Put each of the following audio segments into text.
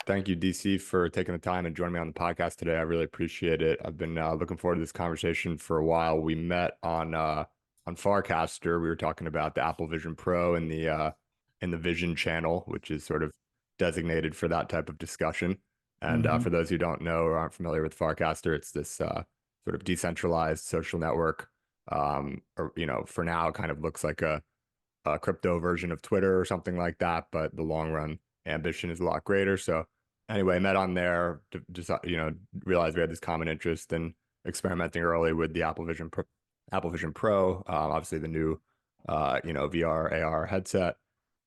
Thank you, DC, for taking the time and joining me on the podcast today. I really appreciate it. I've been looking forward to this conversation for a while. We met on Farcaster. We were talking about the Apple Vision Pro in the Vision channel, which is sort of designated for that type of discussion. And Hmm. for those who don't know or aren't familiar with Farcaster, it's this sort of decentralized social network. Or for now, it kind of looks like a crypto version of Twitter or something like that, but the long run ambition is a lot greater. So anyway, met on there to just realized we had this common interest in experimenting early with the Apple Vision Pro, obviously the new VR AR headset,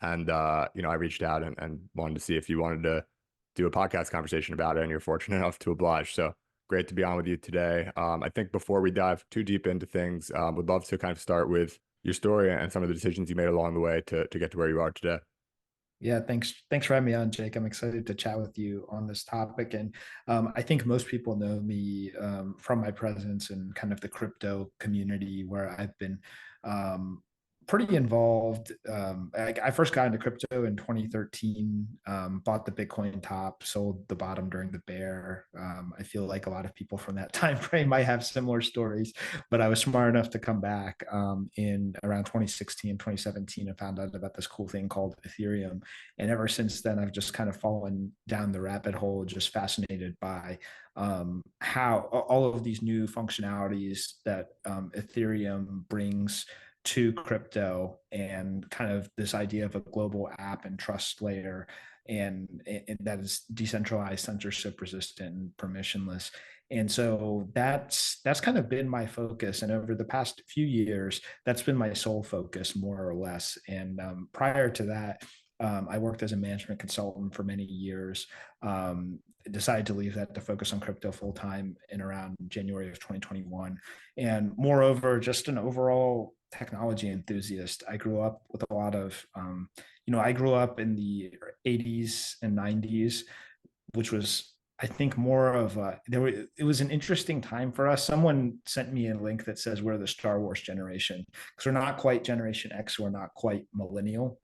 and I reached out and wanted to see if you wanted to do a podcast conversation about it, and you're fortunate enough to oblige. So great to be on with you today. I think before we dive too deep into things, would love to kind of start with your story and some of the decisions you made along the way to get to where you are today. Yeah, thanks for having me on, Jake. I'm excited to chat with you on this topic, and I think most people know me from my presence in kind of the crypto community, where I've been um, pretty involved. I first got into crypto in 2013. Bought the Bitcoin top, sold the bottom during the bear. I feel like a lot of people from that time frame might have similar stories, but I was smart enough to come back in around 2016, 2017, and found out about this cool thing called Ethereum. And ever since then, I've just kind of fallen down the rabbit hole, just fascinated by how all of these new functionalities that Ethereum brings to crypto, and kind of this idea of a global app and trust layer, and that is decentralized, censorship resistant, and permissionless. And so that's kind of been my focus, and over the past few years that's been my sole focus, more or less. And prior to that, I worked as a management consultant for many years. Decided to leave that to focus on crypto full time in around January of 2021. And moreover, just an overall technology enthusiast. I grew up with a lot of, I grew up in the 80s and 90s, which was, I think, more of it was an interesting time for us. Someone sent me a link that says we're the Star Wars generation, because we're not quite Generation X, we're not quite millennial.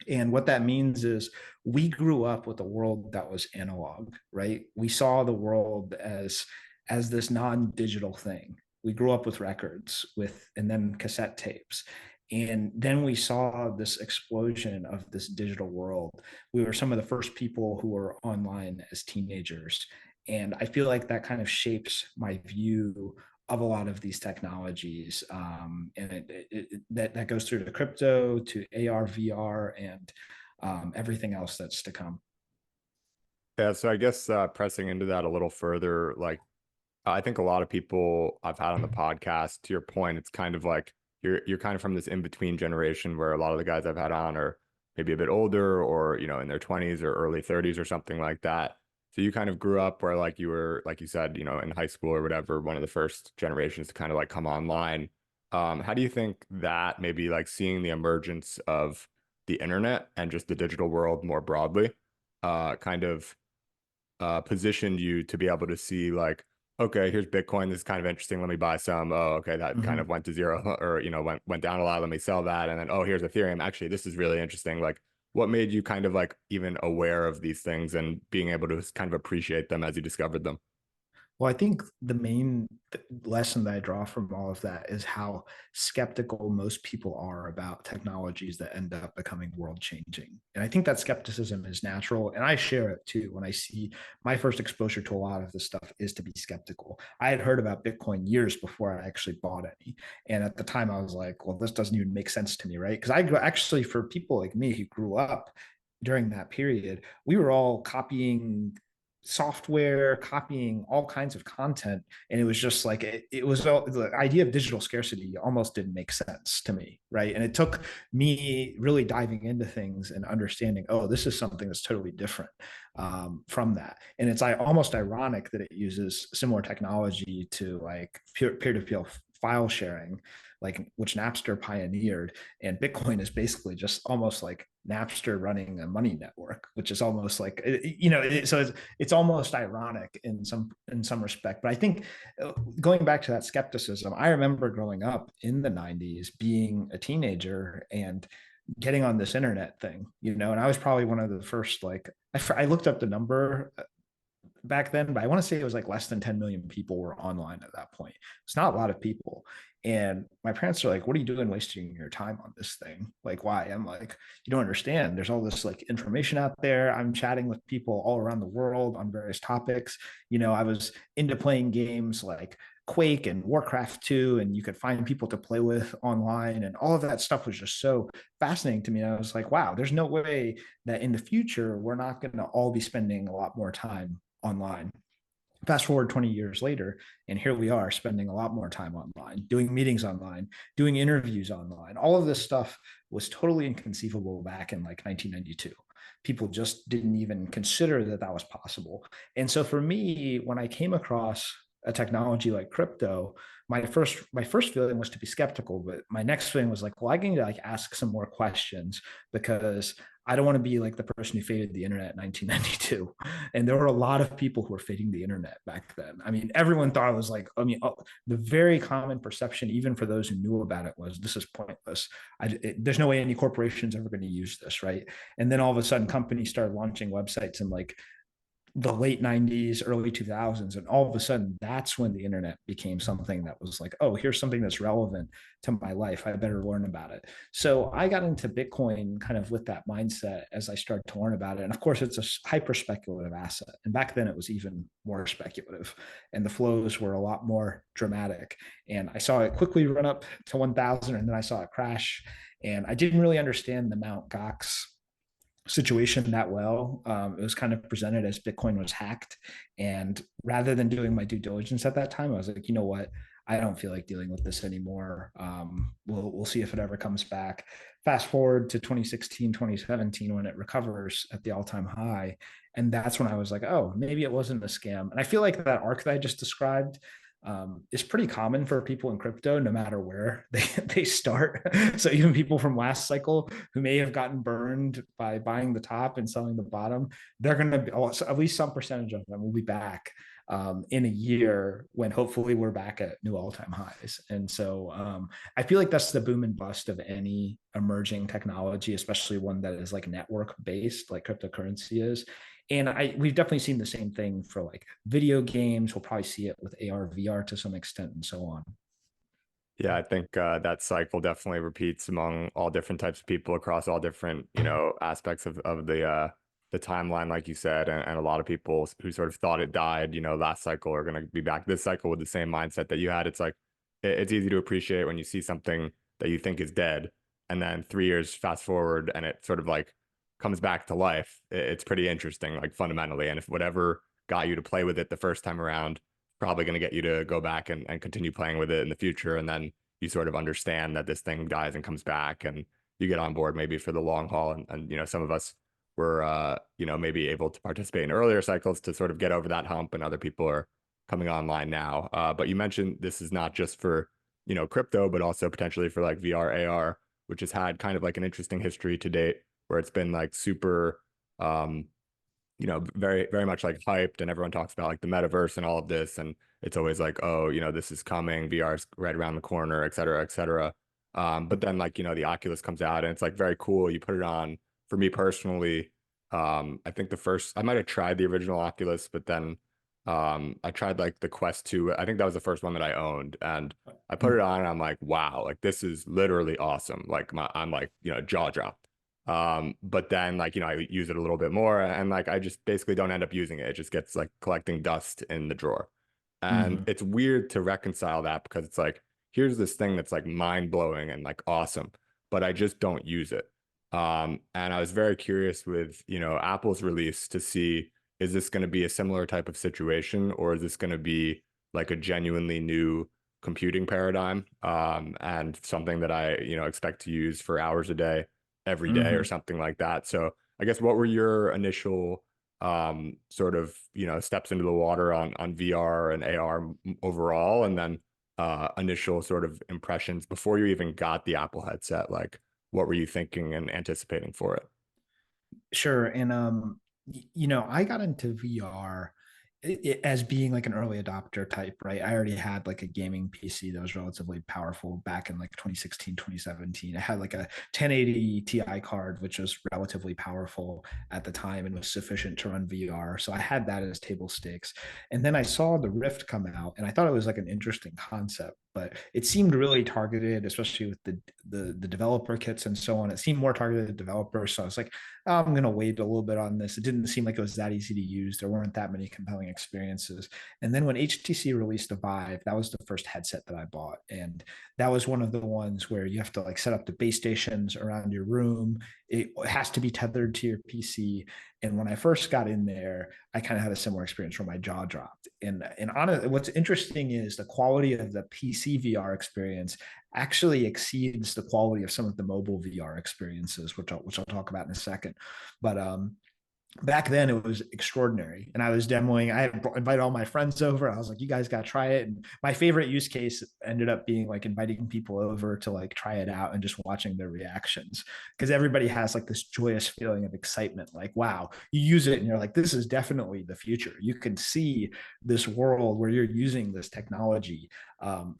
And what that means is we grew up with a world that was analog, right? We saw the world as this non-digital thing. We grew up with records, with and then cassette tapes. And then we saw this explosion of this digital world. We were some of the first people who were online as teenagers. And I feel like that kind of shapes my view of a lot of these technologies, and that goes through to crypto, to AR, VR, and everything else that's to come. Yeah, so I guess pressing into that a little further, like I think a lot of people I've had on the podcast, to your point, it's kind of like you're kind of from this in-between generation where a lot of the guys I've had on are maybe a bit older or, in their 20s or early 30s or something like that. So you kind of grew up where like you were, like you said, in high school or whatever, one of the first generations to kind of like come online. How do you think that maybe like seeing the emergence of the internet and just the digital world more broadly, kind of positioned you to be able to see like, okay, here's Bitcoin. This is kind of interesting. Let me buy some. Oh, okay, that kind of Mhm. went to zero or went down a lot. Let me sell that. And then oh, here's Ethereum. Actually, this is really interesting. Like, what made you kind of like even aware of these things and being able to kind of appreciate them as you discovered them? Well, I think the main lesson that I draw from all of that is how skeptical most people are about technologies that end up becoming world changing. And I think that skepticism is natural. And I share it too. When I see my first exposure to a lot of this stuff is to be skeptical. I had heard about Bitcoin years before I actually bought any. And at the time, I was like, well, this doesn't even make sense to me, right? Because actually, for people like me who grew up during that period, we were all copying software, copying all kinds of content, and it was just like it was all, the idea of digital scarcity almost didn't make sense to me, right? And it took me really diving into things and understanding, oh, this is something that's totally different from that. And it's almost ironic that it uses similar technology to like peer-to-peer file sharing, like which Napster pioneered. And Bitcoin is basically just almost like Napster running a money network, which is almost like, so it's almost ironic in some respect. But I think going back to that skepticism, I remember growing up in the 90s, being a teenager, and getting on this internet thing, and I was probably one of the first, like, I looked up the number back then, but I want to say it was like less than 10 million people were online at that point. It's not a lot of people. And my parents are like, what are you doing wasting your time on this thing? Like, why? I'm like, you don't understand. There's all this like information out there. I'm chatting with people all around the world on various topics. I was into playing games like Quake and Warcraft 2, and you could find people to play with online. And all of that stuff was just so fascinating to me. And I was like, wow, there's no way that in the future, we're not going to all be spending a lot more time online. Fast forward 20 years later, and here we are spending a lot more time online, doing meetings online, doing interviews online. All of this stuff was totally inconceivable back in like 1992. People just didn't even consider that that was possible. And so for me, when I came across a technology like crypto, my first feeling was to be skeptical, but my next feeling was like, well, I can like ask some more questions, because I don't want to be like the person who faded the internet in 1992. And there were a lot of people who were fading the internet back then. I mean, everyone thought it was like, the very common perception, even for those who knew about it, was this is pointless. There's no way any corporation's ever going to use this, right? And then all of a sudden, companies started launching websites in like the late 90s, early 2000s. And all of a sudden, that's when the internet became something that was like, oh, here's something that's relevant to my life. I better learn about it. So I got into Bitcoin kind of with that mindset as I started to learn about it. And of course, it's a hyper speculative asset. And back then, it was even more speculative. And the flows were a lot more dramatic. And I saw it quickly run up to 1,000, and then I saw it crash. And I didn't really understand the Mt. Gox situation that well. It was kind of presented as Bitcoin was hacked. And rather than doing my due diligence at that time, I was like, you know what? I don't feel like dealing with this anymore. We'll see if it ever comes back. Fast forward to 2016, 2017, when it recovers at the all-time high. And that's when I was like, oh, maybe it wasn't a scam. And I feel like that arc that I just described is pretty common for people in crypto, no matter where they start. So even people from last cycle who may have gotten burned by buying the top and selling the bottom, they're going to be, at least some percentage of them will be back in a year, when hopefully we're back at new all-time highs. And so I feel like that's the boom and bust of any emerging technology, especially one that is like network based, like cryptocurrency is. And we've definitely seen the same thing for like video games. We'll probably see it with AR, VR to some extent, and so on. Yeah, I think that cycle definitely repeats among all different types of people across all different, aspects of the timeline, like you said, and a lot of people who sort of thought it died, last cycle are going to be back this cycle with the same mindset that you had. It's like it's easy to appreciate when you see something that you think is dead, and then 3 years fast forward, and it sort of like comes back to life. It's pretty interesting, like fundamentally. And if whatever got you to play with it the first time around probably going to get you to go back and continue playing with it in the future. And then you sort of understand that this thing dies and comes back, and you get on board maybe for the long haul. And some of us were, maybe able to participate in earlier cycles to sort of get over that hump, and other people are coming online now. But you mentioned this is not just for, crypto, but also potentially for like VR, AR, which has had kind of like an interesting history to date, where it's been like super, very, very much like hyped, and everyone talks about like the metaverse and all of this. And it's always like, oh, this is coming, VR is right around the corner, et cetera, et cetera. But then like, the Oculus comes out, and it's like very cool. You put it on. For me personally, I think I might have tried the original Oculus, but then I tried like the Quest 2. I think that was the first one that I owned. And I put it on, and I'm like, wow, like this is literally awesome. Like I'm like, jaw dropped. But then like, I use it a little bit more, and like I just basically don't end up using it. It just gets like collecting dust in the drawer. And Mm-hmm. it's weird to reconcile that, because it's like, here's this thing that's like mind blowing and like awesome, but I just don't use it. And I was very curious with, Apple's release to see, is this going to be a similar type of situation, or is this going to be like a genuinely new computing paradigm, and something that I, expect to use for hours a day, every day, or Mm-hmm. something like that. So I guess, what were your initial sort of, steps into the water on VR and AR overall, and then initial sort of impressions before you even got the Apple headset? Like, what were you thinking and anticipating for it? Sure. And I got into VR as being like an early adopter type, right? I already had like a gaming PC that was relatively powerful back in like 2016, 2017. I had like a 1080 Ti card, which was relatively powerful at the time and was sufficient to run VR. So I had that as table stakes. And then I saw the Rift come out and I thought it was like an interesting concept, but it seemed really targeted, especially with the developer kits and so on. It seemed more targeted at developers. So I was like, oh, I'm going to wait a little bit on this. It didn't seem like it was that easy to use. There weren't that many compelling experiences. And then when HTC released the Vive, that was the first headset that I bought. And that was one of the ones where you have to like set up the base stations around your room. It has to be tethered to your PC. And when I first got in there, I kind of had a similar experience where my jaw dropped. And honestly, what's interesting is the quality of the PC VR experience actually exceeds the quality of some of the mobile VR experiences, which I'll talk about in a second. But back then it was extraordinary, and I was demoing. I invited all my friends over. I was like, you guys got to try it. And my favorite use case ended up being like inviting people over to like try it out and just watching their reactions, because everybody has like this joyous feeling of excitement, like, wow, you use it and you're like, this is definitely the future. You can see this world where you're using this technology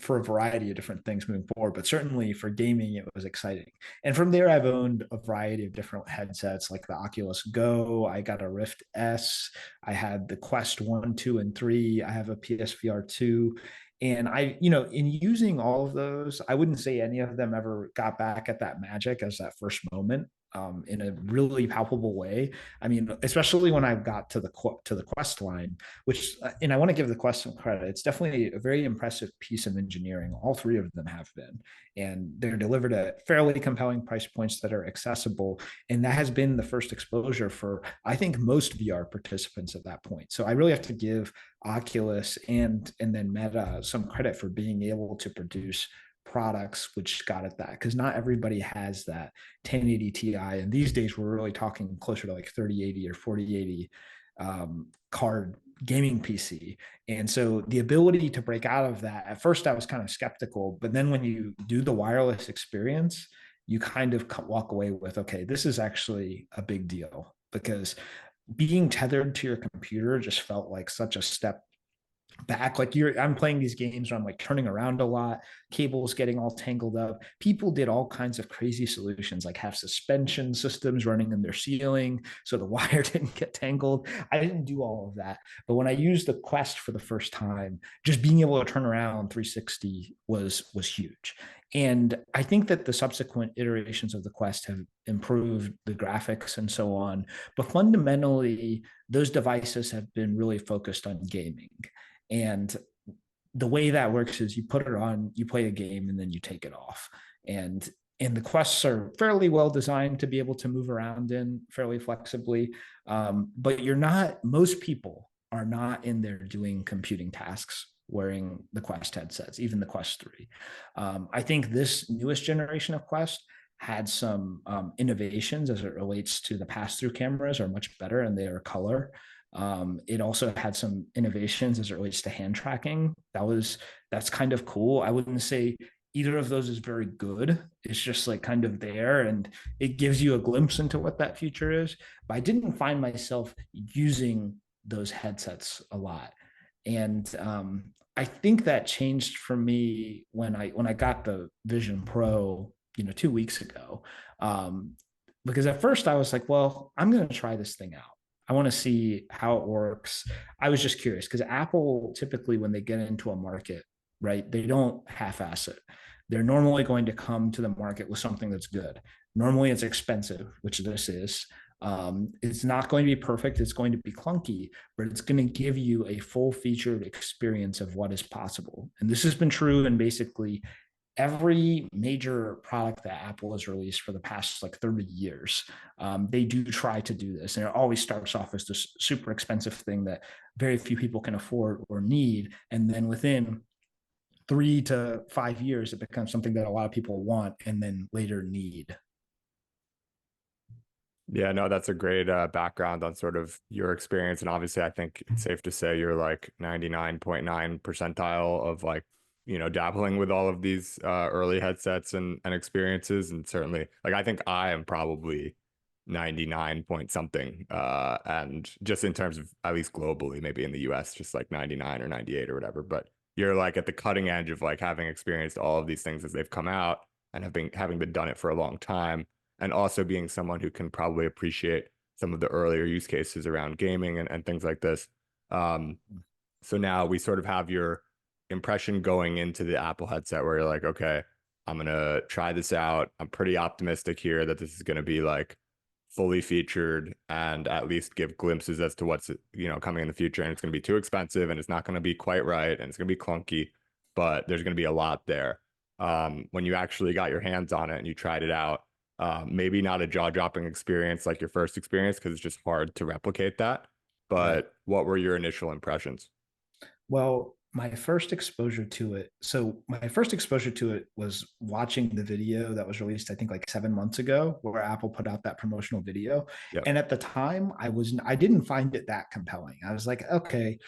for a variety of different things moving forward, but certainly for gaming it was exciting. And from there, I've owned a variety of different headsets like the Oculus Go. I got a Rift S. I had the Quest 1, 2, and 3. I have a PSVR 2. And I, in using all of those, I wouldn't say any of them ever got back at that magic as that first moment. In a really palpable way. I mean, especially when I got to the Quest line, which, and I want to give the Quest some credit. It's definitely a very impressive piece of engineering. All three of them have been, and they're delivered at fairly compelling price points that are accessible. And that has been the first exposure for, I think, most VR participants at that point. So I really have to give Oculus and then Meta some credit for being able to produce products which got at that, because not everybody has that 1080 Ti, and these days we're really talking closer to like 3080 or 4080 card gaming PC. And so the ability to break out of that, at first I was kind of skeptical, but then when you do the wireless experience, you kind of walk away with, okay, this is actually a big deal, because being tethered to your computer just felt like such a step back. Like I'm playing these games where I'm like turning around a lot, cables getting all tangled up. People did all kinds of crazy solutions, like have suspension systems running in their ceiling so the wire didn't get tangled. I didn't do all of that, but when I used the Quest for the first time, just being able to turn around 360 was huge. And I think that the subsequent iterations of the Quest have improved the graphics and so on, but fundamentally those devices have been really focused on gaming. And the way that works is you put it on, you play a game, and then you take it off. And the quests are fairly well designed to be able to move around in fairly flexibly. But most people are not in there doing computing tasks wearing the Quest headsets, even the Quest 3. I think this newest generation of Quest had some innovations as it relates to the pass-through cameras are much better, and they are color. It also had some innovations as it relates to hand tracking. That's kind of cool. I wouldn't say either of those is very good. It's just like kind of there, and it gives you a glimpse into what that future is. But I didn't find myself using those headsets a lot. And I think that changed for me when I got the Vision Pro, 2 weeks ago. Because at first I was like, well, I'm going to try this thing out. I want to see how it works. I was just curious because Apple typically, when they get into a market, right, they don't half-ass it. They're normally going to come to the market with something that's good. Normally it's expensive, which this is. It's not going to be perfect. It's going to be clunky, but it's going to give you a full featured experience of what is possible. And this has been true in basically every major product that Apple has released for the past like 30 years. They do try to do this. And it always starts off as this super expensive thing that very few people can afford or need. And then within 3 to 5 years, it becomes something that a lot of people want and then later need. Yeah, no, that's a great background on sort of your experience. And obviously, I think it's safe to say you're like 99.9 percentile of like, dabbling with all of these early headsets and experiences. And certainly, like, I think I am probably 99 point something. And just in terms of at least globally, maybe in the US, just like 99 or 98 or whatever. But you're like at the cutting edge of like having experienced all of these things as they've come out and have been having been done it for a long time. And also being someone who can probably appreciate some of the earlier use cases around gaming and things like this. Um, so now we sort of have your impression going into the Apple headset where you're like, okay, I'm gonna try this out. I'm pretty optimistic here that this is gonna be like fully featured and at least give glimpses as to what's coming in the future. And it's gonna be too expensive and it's not gonna be quite right and it's gonna be clunky, but there's gonna be a lot there. When you actually got your hands on it and you tried it out, maybe not a jaw-dropping experience like your first experience because it's just hard to replicate that. Right. But what were your initial impressions? Well, my first exposure to it. So my first exposure to it was watching the video that was released, I think like 7 months ago, where Apple put out that promotional video. Yep. And at the time, I didn't find it that compelling. I was like, okay,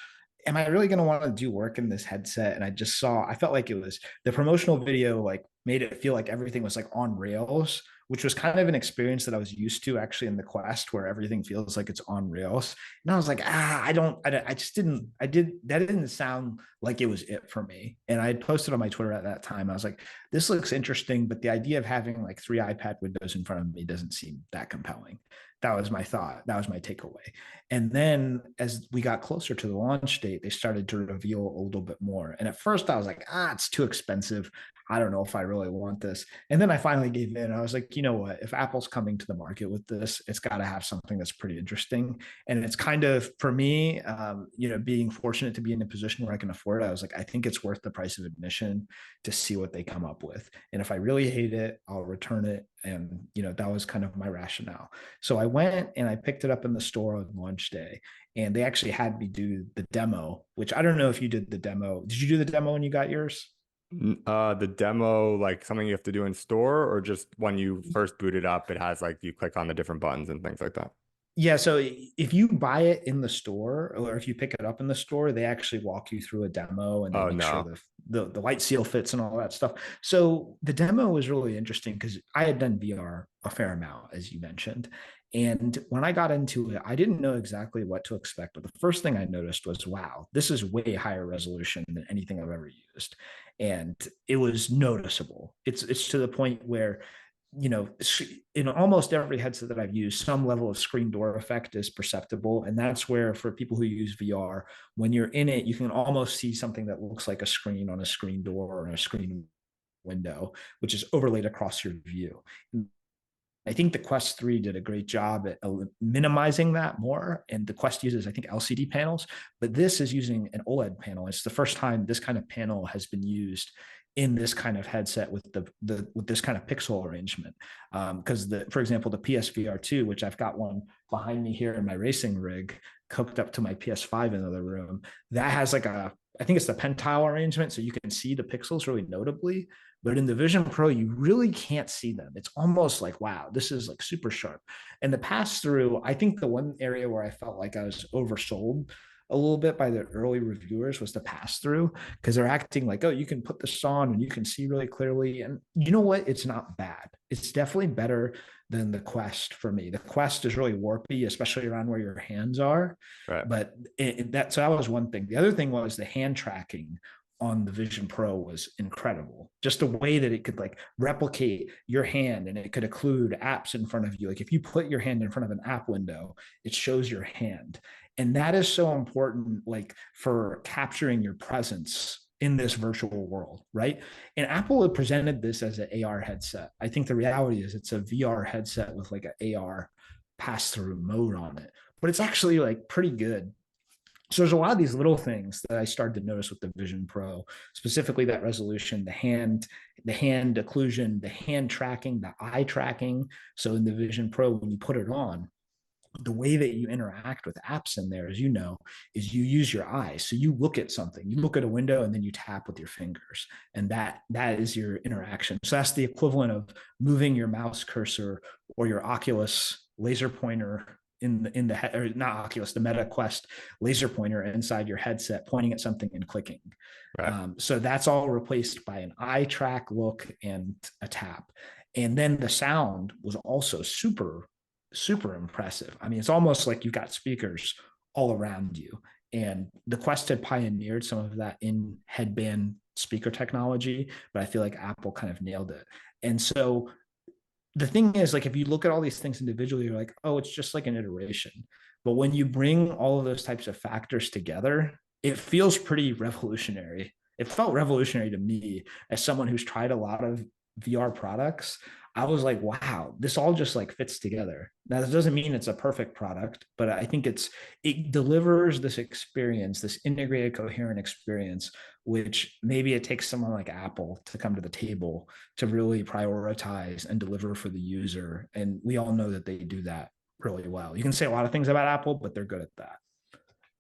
am I really going to want to do work in this headset? And I felt like it was the promotional video, like made it feel like everything was like on rails, which was kind of an experience that I was used to actually in the Quest, where everything feels like it's on rails. And I was like, I just didn't, that didn't sound like it was it for me. And I had posted on my Twitter at that time. I was like, this looks interesting, but the idea of having like 3 iPad windows in front of me doesn't seem that compelling. That was my thought. That was my takeaway. And then as we got closer to the launch date, they started to reveal a little bit more. And at first I was like, it's too expensive. I don't know if I really want this. And then I finally gave in. I was like, you know what? If Apple's coming to the market with this, it's got to have something that's pretty interesting. And it's kind of, for me, being fortunate to be in a position where I can afford it, I was like, I think it's worth the price of admission to see what they come up with. And if I really hate it, I'll return it. And, that was kind of my rationale. So I went and I picked it up in the store on launch day. And they actually had me do the demo, which I don't know if you did the demo. Did you do the demo when you got yours? The demo, like something you have to do in store, or just when you first boot it up, it has like you click on the different buttons and things like that. Yeah, so if you buy it in the store or if you pick it up in the store, they actually walk you through a demo and they Oh make sure no. the light seal fits and all that stuff. So the demo was really interesting because I had done VR a fair amount, as you mentioned. And when I got into it, I didn't know exactly what to expect. But the first thing I noticed was, wow, this is way higher resolution than anything I've ever used. And it was noticeable. It's to the point where in almost every headset that I've used, some level of screen door effect is perceptible. And that's where, for people who use VR, when you're in it, you can almost see something that looks like a screen on a screen door or a screen window, which is overlaid across your view. And I think the Quest 3 did a great job at minimizing that more. And the Quest uses, I think, LCD panels, but this is using an OLED panel. It's the first time this kind of panel has been used in this kind of headset with with this kind of pixel arrangement. Because for example, the PSVR 2, which I've got one behind me here in my racing rig, hooked up to my PS5 in the other room, that has like I think it's the pentile arrangement, so you can see the pixels really notably. But in the Vision Pro, you really can't see them. It's almost like, wow, this is like super sharp. And the pass through, I think the one area where I felt like I was oversold a little bit by the early reviewers was the pass through, because they're acting like, oh, you can put this on and you can see really clearly. And you know what? It's not bad. It's definitely better than the Quest for me. The Quest is really warpy, especially around where your hands are. Right. But so that was one thing. The other thing was the hand tracking on the Vision Pro was incredible. Just the way that it could like replicate your hand, and it could occlude apps in front of you. Like if you put your hand in front of an app window, it shows your hand. And that is so important, like for capturing your presence in this virtual world, right? And Apple had presented this as an AR headset. I think the reality is it's a VR headset with like an AR pass-through mode on it, but it's actually like pretty good. So there's a lot of these little things that I started to notice with the Vision Pro, specifically that resolution, the hand occlusion, the hand tracking, the eye tracking. So in the Vision Pro, when you put it on, the way that you interact with apps in there, as you know, is you use your eyes. So you look at something, you look at a window, and then you tap with your fingers, and that is your interaction. So that's the equivalent of moving your mouse cursor or your Oculus laser pointer in the or not Oculus, the Meta Quest laser pointer inside your headset, pointing at something and clicking. Right. So that's all replaced by an eye track, look, and a tap. And then the sound was also super super impressive. I mean, it's almost like you've got speakers all around you. And the Quest had pioneered some of that in headband speaker technology, but I feel like Apple kind of nailed it. And so the thing is, like, if you look at all these things individually, you're like, oh, it's just like an iteration. But when you bring all of those types of factors together, it feels pretty revolutionary. It felt revolutionary to me as someone who's tried a lot of VR products. I was like, wow, this all just like fits together. Now, that doesn't mean it's a perfect product, but I think it delivers this experience, this integrated, coherent experience, which maybe it takes someone like Apple to come to the table to really prioritize and deliver for the user. And we all know that they do that really well. You can say a lot of things about Apple, but they're good at that.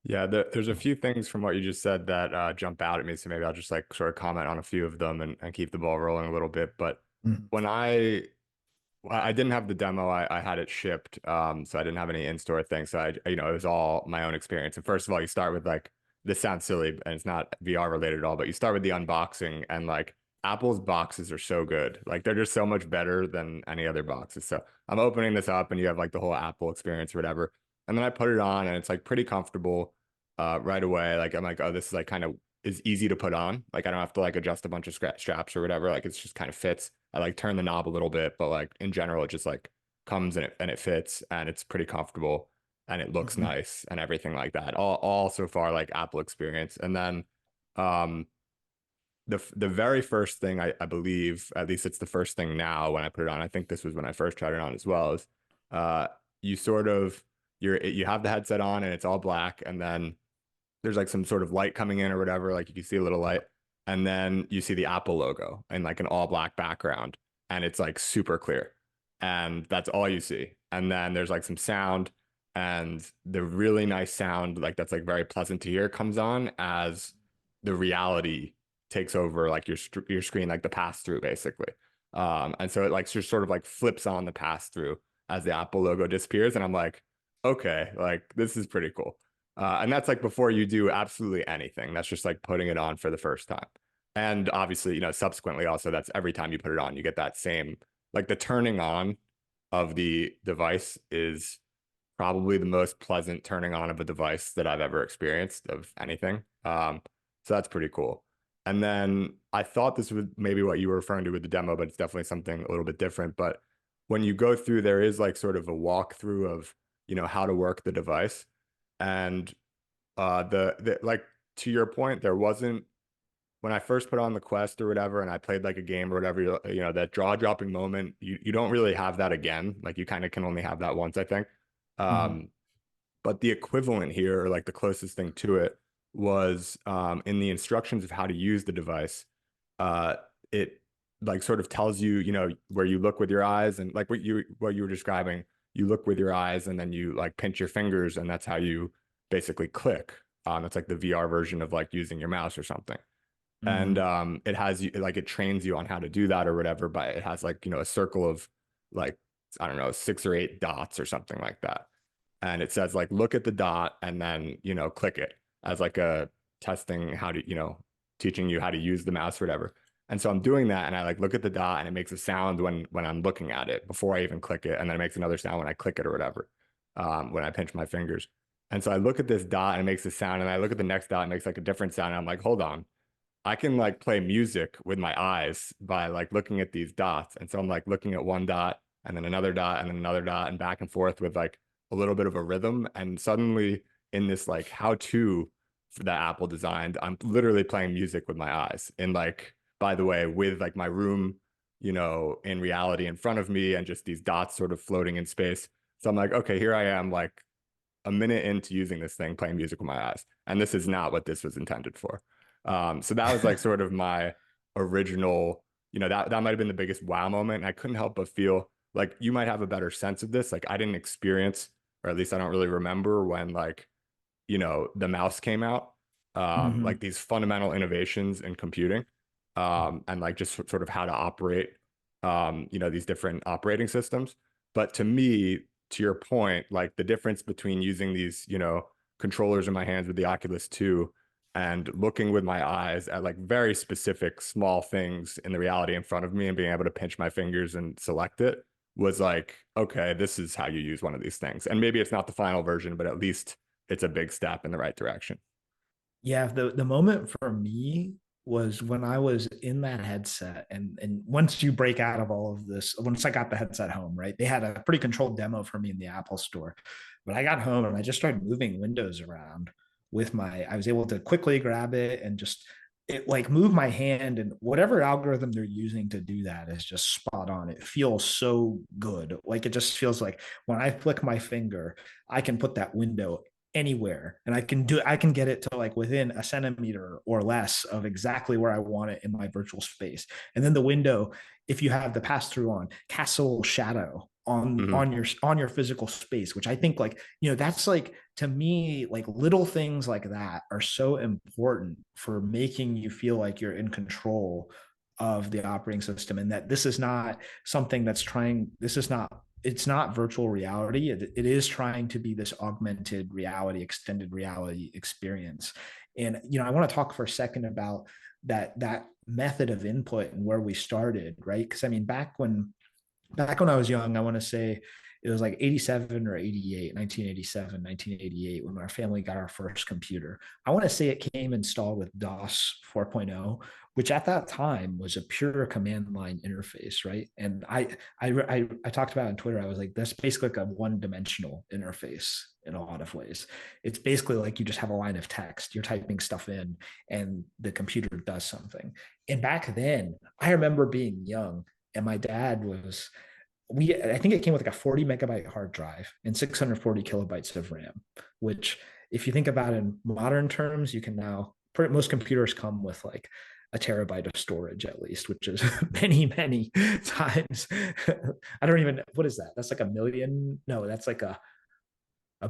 Yeah, there's a few things from what you just said that jump out at me. So maybe I'll just like sort of comment on a few of them and keep the ball rolling a little bit. But Mm. when I didn't have the demo, I had it shipped. So I didn't have any in-store things. So it was all my own experience. And first of all, you start with like, this sounds silly and it's not VR related at all, but you start with the unboxing and like Apple's boxes are so good. Like they're just so much better than any other boxes. So I'm opening this up and you have like the whole Apple experience or whatever. And then I put it on and it's like pretty comfortable right away. Like I'm like, oh, this is like kind of is easy to put on. Like I don't have to like adjust a bunch of straps or whatever. Like it's just kind of fits. I like turn the knob a little bit, but like in general, it just like comes and it fits and it's pretty comfortable and it looks Mhm. nice and everything like that. All so far like Apple experience. And then um the very first thing I believe, at least it's the first thing now when I put it on, I think this was when I first tried it on as well, is uh you sort of you have the headset on and it's all black and then there's like some sort of light coming in or whatever, like you can see a little light, and then you see the Apple logo in like an all black background, and it's like super clear, and that's all you see. And then there's like some sound, and the really nice sound, like that's like very pleasant to hear, comes on as the reality takes over like your screen, like the pass through basically. And so it like just sort of like flips on the pass through as the Apple logo disappears, and I'm like, okay, like this is pretty cool. And that's like before you do absolutely anything. That's just like putting it on for the first time. And obviously, subsequently also that's every time you put it on, you get that same, like the turning on of the device is probably the most pleasant turning on of a device that I've ever experienced of anything. So that's pretty cool. And then I thought this was maybe what you were referring to with the demo, but it's definitely something a little bit different. But when you go through, there is like sort of a walkthrough of, how to work the device. And the like to your point, there wasn't when I first put on the Quest or whatever, and I played like a game or whatever, that jaw dropping moment, you don't really have that again. Like you kind of can only have that once, I think. Mhm. Um, but the equivalent here, or like the closest thing to it, was in the instructions of how to use the device. Uh, it like sort of tells you, where you look with your eyes, and like what you were describing, you look with your eyes, and then you like pinch your fingers, and that's how you basically click. It's like the VR version of like using your mouse or something. And Mhm. it has you like it trains you on how to do that or whatever, but it has like, a circle of like, I don't know, 6 or 8 dots or something like that. And it says like look at the dot and then, click it as like a testing how to, teaching you how to use the mouse or whatever. And so I'm doing that and I like look at the dot and it makes a sound when I'm looking at it before I even click it. And then it makes another sound when I click it or whatever, when I pinch my fingers. And so I look at this dot and it makes a sound, and I look at the next dot and it makes like a different sound. And I'm like, hold on, I can like play music with my eyes by like looking at these dots. And so I'm like looking at one dot and then another dot and then another dot and back and forth with like a little bit of a rhythm. And suddenly in this like how to that Apple designed, I'm literally playing music with my eyes. And like, by the way, with like my room, in reality in front of me and just these dots sort of floating in space. So I'm like, okay, here I am, like a minute into using this thing, playing music with my eyes. And this is not what this was intended for. So that was like sort of my original, that might have been the biggest wow moment. And I couldn't help but feel like you might have a better sense of this. Like I didn't experience, or at least I don't really remember when like, the mouse came out, like Mhm. these fundamental innovations in computing, and like just sort of how to operate, these different operating systems. But to me, to your point, like the difference between using these, controllers in my hands with the Oculus 2 and looking with my eyes at like very specific small things in the reality in front of me and being able to pinch my fingers and select it was like, okay, this is how you use one of these things. And maybe it's not the final version, but at least it's a big step in the right direction. Yeah, the moment for me was when I was in that headset, and once you break out of all of this, once I got the headset home, right? They had a pretty controlled demo for me in the Apple store. But I got home and I just started moving windows around with my, I was able to quickly grab it and just it like move my hand, and whatever algorithm they're using to do that is just spot on. It feels so good. Like it just feels like when I flick my finger, I can put that window anywhere, and I can get it to like within a centimeter or less of exactly where I want it in my virtual space. And then the window, if you have the pass through on, casts a little shadow Mhm. on your physical space, which I think, like, you know, that's like, to me, like little things like that are so important for making you feel like you're in control of the operating system, and that this is not something that's trying, this is not, it's not virtual reality. It is trying to be this augmented reality, extended reality experience. And, you know, I want to talk for a second about that method of input and where we started, right? Because I mean, back when I was young, I want to say it was like 87 or 88, 1987, 1988, when our family got our first computer. I want to say it came installed with DOS 4.0, which at that time was a pure command line interface, right? And I talked about it on Twitter. I was like, that's basically like a one-dimensional interface in a lot of ways. It's basically like you just have a line of text, you're typing stuff in, and the computer does something. And back then, I remember being young, and my dad was, we I think it came with like a 40 megabyte hard drive and 640 kilobytes of RAM, which, if you think about it in modern terms, you can now, most computers come with like a terabyte of storage at least, which is many times. I don't even, what is that? That's like a million. No, that's like a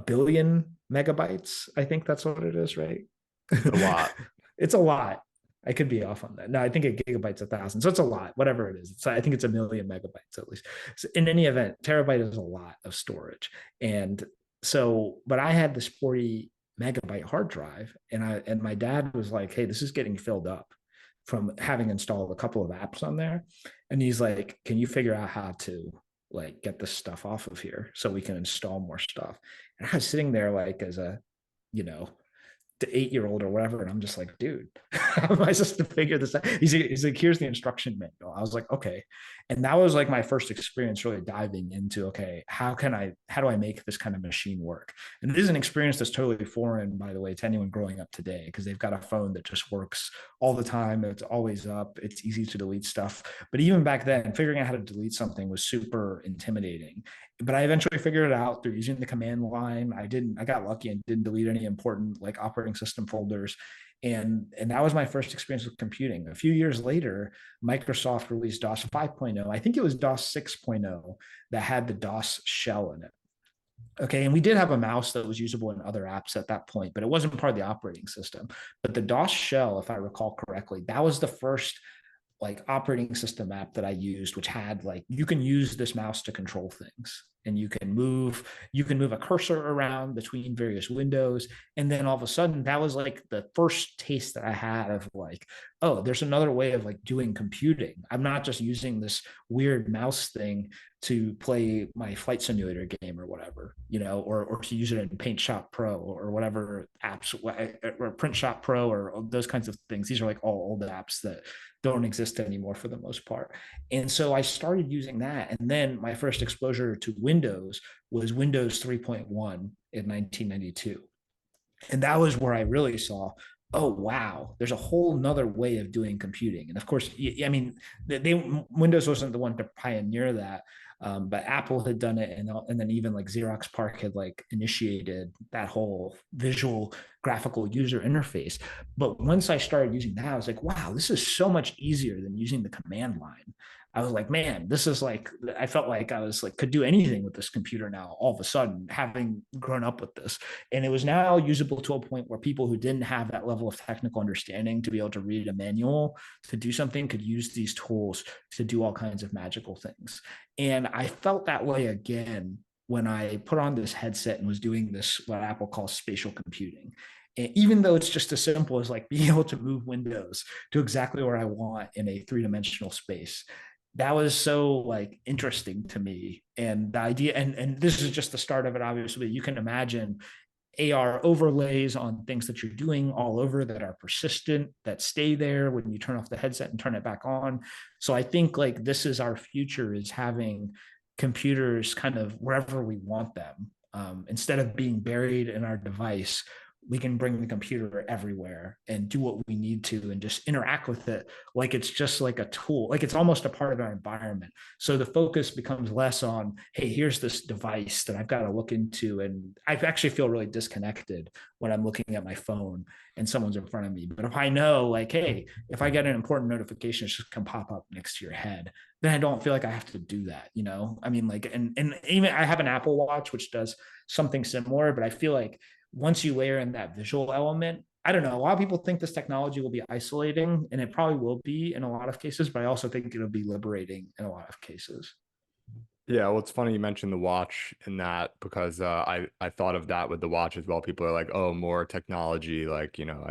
billion megabytes. I think that's what it is, right? It's a lot. It's a lot. I could be off on that. No, I think a gigabyte's 1,000. So it's a lot, whatever it is. I think it's a million megabytes at least. So in any event, terabyte is a lot of storage. And so, but I had this 40 megabyte hard drive, and my dad was like, hey, this is getting filled up from having installed a couple of apps on there. And he's like, can you figure out how to like get this stuff off of here so we can install more stuff? And I was sitting there like as a, you know, to 8-year-old or whatever. And I'm just like, dude, how am I supposed to figure this out? He's like, here's the instruction manual. I was like, okay. And that was like my first experience really diving into, okay, how do I make this kind of machine work? And this is an experience that's totally foreign, by the way, to anyone growing up today, because they've got a phone that just works all the time. It's always up. It's easy to delete stuff. But even back then, figuring out how to delete something was super intimidating. But I eventually figured it out through using the command line. I got lucky and didn't delete any important like operating system folders. And that was my first experience with computing. A few years later, Microsoft released DOS 5.0. I think it was DOS 6.0 that had the DOS shell in it. Okay, and we did have a mouse that was usable in other apps at that point, but it wasn't part of the operating system. But the DOS shell, if I recall correctly, that was the first like operating system app that I used, which had like, you can use this mouse to control things, and you can move a cursor around between various windows. And then all of a sudden, that was like the first taste that I had of like, oh, there's another way of like doing computing. I'm not just using this weird mouse thing to play my flight simulator game or whatever, you know, or to use it in Paint Shop Pro or whatever apps, or Print Shop Pro or those kinds of things. These are like all old apps that don't exist anymore for the most part. And so I started using that. And then my first exposure to Windows was Windows 3.1 in 1992. And that was where I really saw, oh wow, there's a whole nother way of doing computing. And of course, I mean, Windows wasn't the one to pioneer that, but Apple had done it, and then even like Xerox PARC had like initiated that whole visual graphical user interface. But once I started using that, I was like, wow, this is so much easier than using the command line. I was like, man, this is like, I felt like I was like, could do anything with this computer now, all of a sudden, having grown up with this. And it was now usable to a point where people who didn't have that level of technical understanding to be able to read a manual to do something could use these tools to do all kinds of magical things. And I felt that way again when I put on this headset and was doing this, what Apple calls spatial computing. And even though it's just as simple as like being able to move windows to exactly where I want in a three-dimensional space, that was so like interesting to me. And the idea, and this is just the start of it, obviously. You can imagine AR overlays on things that you're doing all over that are persistent, that stay there when you turn off the headset and turn it back on. So I think like this is our future, is having computers kind of wherever we want them. Instead of being buried in our device, we can bring the computer everywhere and do what we need to and just interact with it like it's just like a tool, like it's almost a part of our environment. So the focus becomes less on, hey, here's this device that I've got to look into. And I actually feel really disconnected when I'm looking at my phone and someone's in front of me. But if I know, like, hey, if I get an important notification, it's just can pop up next to your head, then I don't feel like I have to do that, you know? I mean, like, and even I have an Apple Watch, which does something similar, but I feel like once you layer in that visual element, I don't know. A lot of people think this technology will be isolating, and it probably will be in a lot of cases, but I also think it'll be liberating in a lot of cases. Yeah, well, it's funny you mentioned the watch in that because I thought of that with the watch as well. People are like, oh, more technology, like, you know,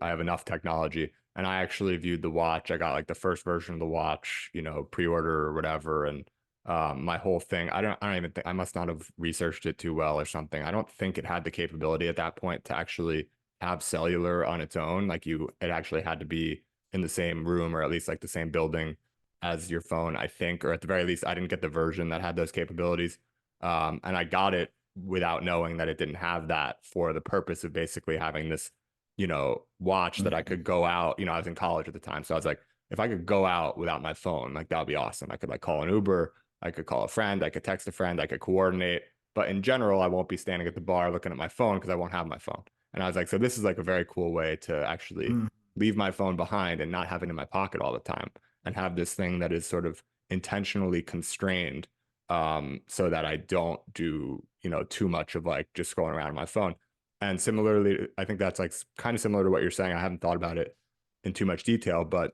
I have enough technology. And I actually viewed the watch. I got like the first version of the watch, you know, pre-order or whatever. And my whole thing, I don't even think I must not have researched it too well or something. I don't think it had the capability at that point to actually have cellular on its own. Like it actually had to be in the same room or at least like the same building as your phone, I think, or at the very least, I didn't get the version that had those capabilities. And I got it without knowing that it didn't have that for the purpose of basically having this, you know, watch that I Mhm. could go out. You know, I was in college at the time. So I was like, if I could go out without my phone, like that would be awesome. I could like call an Uber, I could call a friend, I could text a friend, I could coordinate. But in general, I won't be standing at the bar looking at my phone because I won't have my phone. And I was like, so this is like a very cool way to actually Mm. leave my phone behind and not have it in my pocket all the time and have this thing that is sort of intentionally constrained so that I don't do, you know, too much of like just scrolling around on my phone. And similarly, I think that's like kind of similar to what you're saying. I haven't thought about it in too much detail, but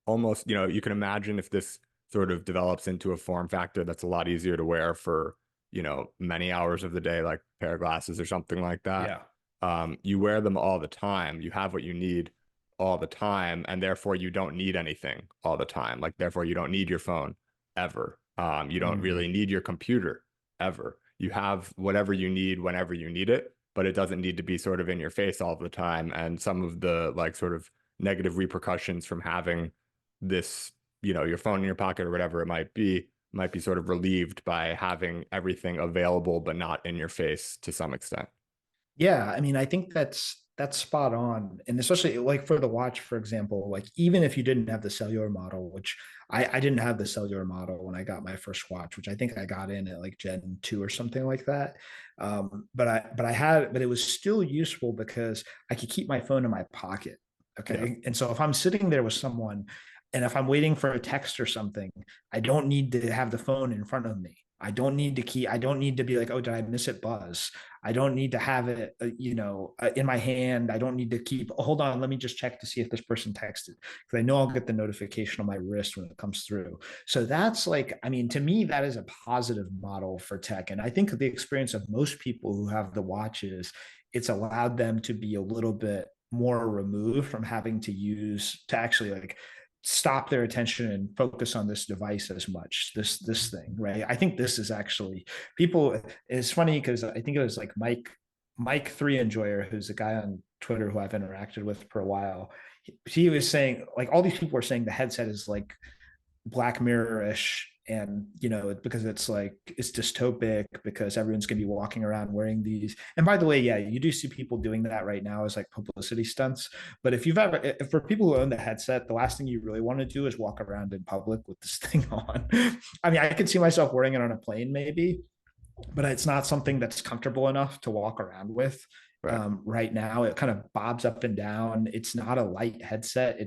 almost, you know, you can imagine if this sort of develops into a form factor that's a lot easier to wear for, you know, many hours of the day, like a pair of glasses or something like that. Yeah. You wear them all the time. You have what you need all the time, and therefore you don't need anything all the time. Like, therefore, you don't need your phone ever. You don't really Mhm. need your computer ever. You have whatever you need whenever you need it, but it doesn't need to be sort of in your face all the time. And some of the like sort of negative repercussions from having this, you know, your phone in your pocket or whatever it might be sort of relieved by having everything available but not in your face to some extent. Yeah, I mean, I think that's spot on. And especially like for the watch, for example, like even if you didn't have the cellular model, which I didn't have the cellular model when I got my first watch, which I think I got in at like Gen 2 or something like that. But it was still useful because I could keep my phone in my pocket. Yeah. Okay. And so if I'm sitting there with someone and if I'm waiting for a text or something, I don't need to have the phone in front of me. I don't need to be like, oh, did I miss it? Buzz. I don't need to have it, in my hand. I don't need to keep, oh, hold on, let me just check to see if this person texted because I know I'll get the notification on my wrist when it comes through. So that's like, I mean, to me, that is a positive model for tech. And I think the experience of most people who have the watches, it's allowed them to be a little bit more removed from having to actually like stop their attention and focus on this device as much, this thing, right? I think this is actually people, it's funny because I think it was like Mike Three Enjoyer, who's a guy on Twitter who I've interacted with for a while. He was saying like all these people are saying the headset is like Black Mirror-ish, and because it's like it's dystopic because everyone's going to be walking around wearing these. And by the way, yeah, you do see people doing that right now as like publicity stunts. But if for people who own the headset, the last thing you really want to do is walk around in public with this thing on. I mean, I could see myself wearing it on a plane maybe, but it's not something that's comfortable enough to walk around with. Right. Right now, it kind of bobs up and down. It's not a light headset.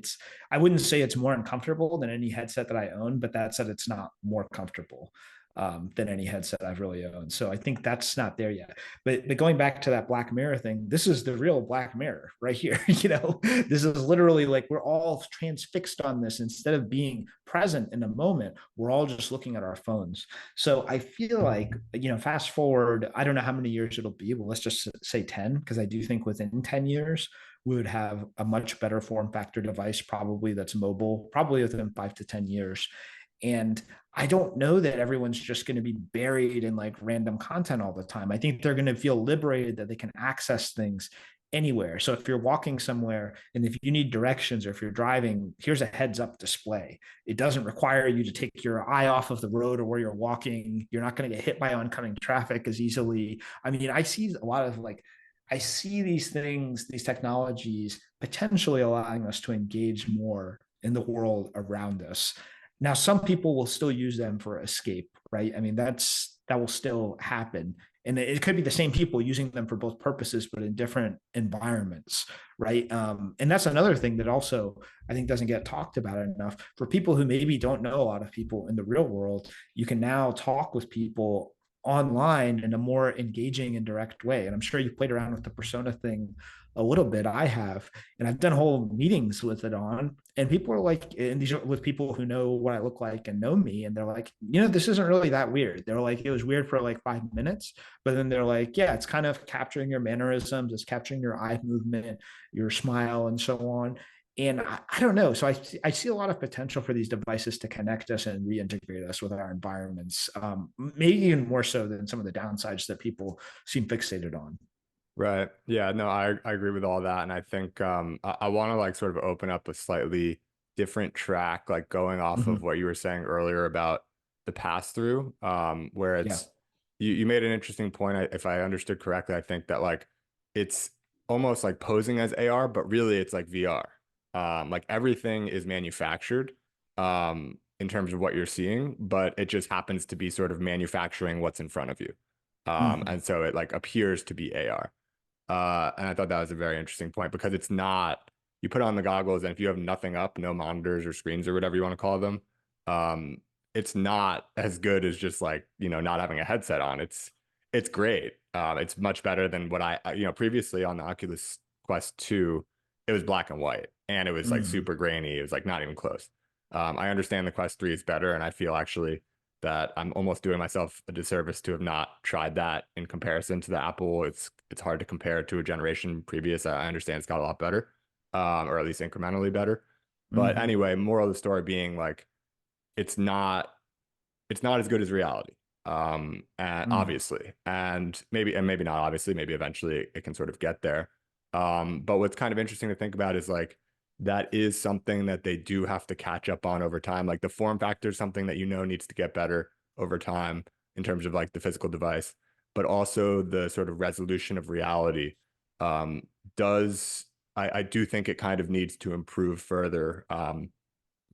I wouldn't say it's more uncomfortable than any headset that I own, but that said, it's not more comfortable than any headset I've really owned. So I think that's not there yet. But going back to that Black Mirror thing, this is the real Black Mirror right here. This is literally like we're all transfixed on this. Instead of being present in the moment, we're all just looking at our phones. So I feel like, fast forward, I don't know how many years it'll be, but let's just say 10, because I do think within 10 years, we would have a much better form factor device, probably that's mobile, probably within 5 to 10 years. And I don't know that everyone's just going to be buried in like random content all the time. I think they're going to feel liberated that they can access things anywhere. So if you're walking somewhere and if you need directions or if you're driving, here's a heads up display. It doesn't require you to take your eye off of the road or where you're walking. You're not going to get hit by oncoming traffic as easily. I mean, I see a lot of like, I see these things, these technologies potentially allowing us to engage more in the world around us. Now, some people will still use them for escape, right? I mean, that will still happen. And it could be the same people using them for both purposes, but in different environments, right? And that's another thing that also I think doesn't get talked about enough. For people who maybe don't know a lot of people in the real world, you can now talk with people online in a more engaging and direct way. And I'm sure you played around with the persona thing a little bit. I have, and I've done whole meetings with it on. And people are like, and these are with people who know what I look like and know me, and they're like, this isn't really that weird. They're like, it was weird for like 5 minutes, but then they're like, yeah, it's kind of capturing your mannerisms, it's capturing your eye movement, your smile, and so on. And I don't know. So I see a lot of potential for these devices to connect us and reintegrate us with our environments, maybe even more so than some of the downsides that people seem fixated on. Right. Yeah, no, I agree with all that. And I think I want to like sort of open up a slightly different track, like going off of Mm-hmm. what you were saying earlier about the pass through, where Yeah. you made an interesting point. If I understood correctly, I think that like it's almost like posing as AR, but really it's like VR. Like everything is manufactured in terms of what you're seeing, but it just happens to be sort of manufacturing what's in front of you. Mm-hmm. And so it like appears to be AR. And I thought that was a very interesting point because it's not, you put on the goggles and if you have nothing up, no monitors or screens or whatever you want to call them, um, it's not as good as just like, not having a headset on. It's great. It's much better than what previously on the Oculus Quest 2, it was black and white and it was like Mm-hmm. super grainy. It was like not even close. I understand the Quest 3 is better and I feel actually that I'm almost doing myself a disservice to have not tried that in comparison to the Apple. It's hard to compare to a generation previous. I understand it's got a lot better, or at least incrementally better. But Mm-hmm. anyway, moral of the story being like it's not it's not as good as reality. And Mm-hmm. obviously, and maybe not obviously, maybe eventually it can sort of get there. But what's kind of interesting to think about is like that is something that they do have to catch up on over time. Like the form factor is something that needs to get better over time in terms of like the physical device, but also the sort of resolution of reality um, does I do think it kind of needs to improve further,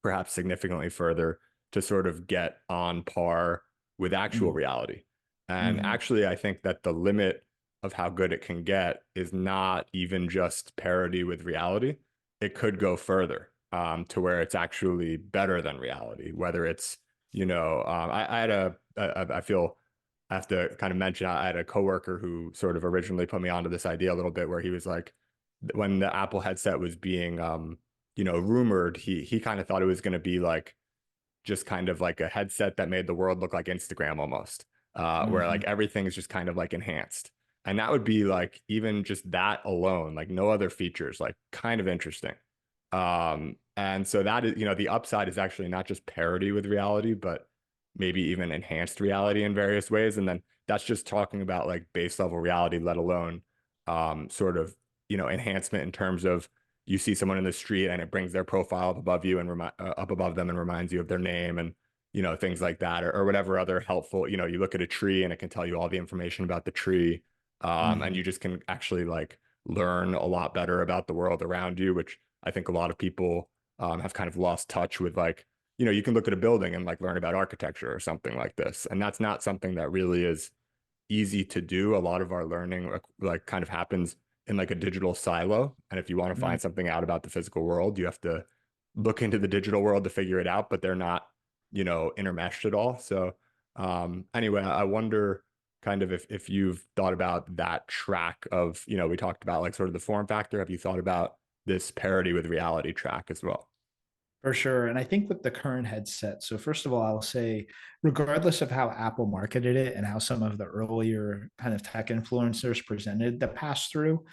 perhaps significantly further to sort of get on par with actual reality. And Mm-hmm. actually, I think that the limit of how good it can get is not even just parity with reality. It could go further to where it's actually better than reality, whether it's, I had I feel I have to kind of mention, I had a coworker who sort of originally put me onto this idea a little bit where he was like, when the Apple headset was being, rumored, he kind of thought it was going to be like just kind of like a headset that made the world look like Instagram almost, where Mm-hmm. like everything is just kind of like enhanced. And that would be like even just that alone, like no other features, like kind of interesting. And so that is, the upside is actually not just parity with reality, but maybe even enhanced reality in various ways. And then that's just talking about like base level reality, let alone sort of, enhancement in terms of you see someone in the street and it brings their profile up above you and up above them and reminds you of their name and things like that, or whatever other helpful, you look at a tree and it can tell you all the information about the tree, and Mm-hmm. you just can actually like learn a lot better about the world around you, which I think a lot of people have kind of lost touch with. Like, you can look at a building and like learn about architecture or something like this, and that's not something that really is easy to do. A lot of our learning like kind of happens in like a digital silo. And if you want to Mm-hmm. find something out about the physical world, you have to look into the digital world to figure it out, but they're not, intermeshed at all. So anyway, I wonder kind of if you've thought about that track of, we talked about like sort of the form factor. Have you thought about this parity with reality track as well? For sure. And I think with the current headset, so first of all, I'll say, regardless of how Apple marketed it and how some of the earlier kind of tech influencers presented the pass through,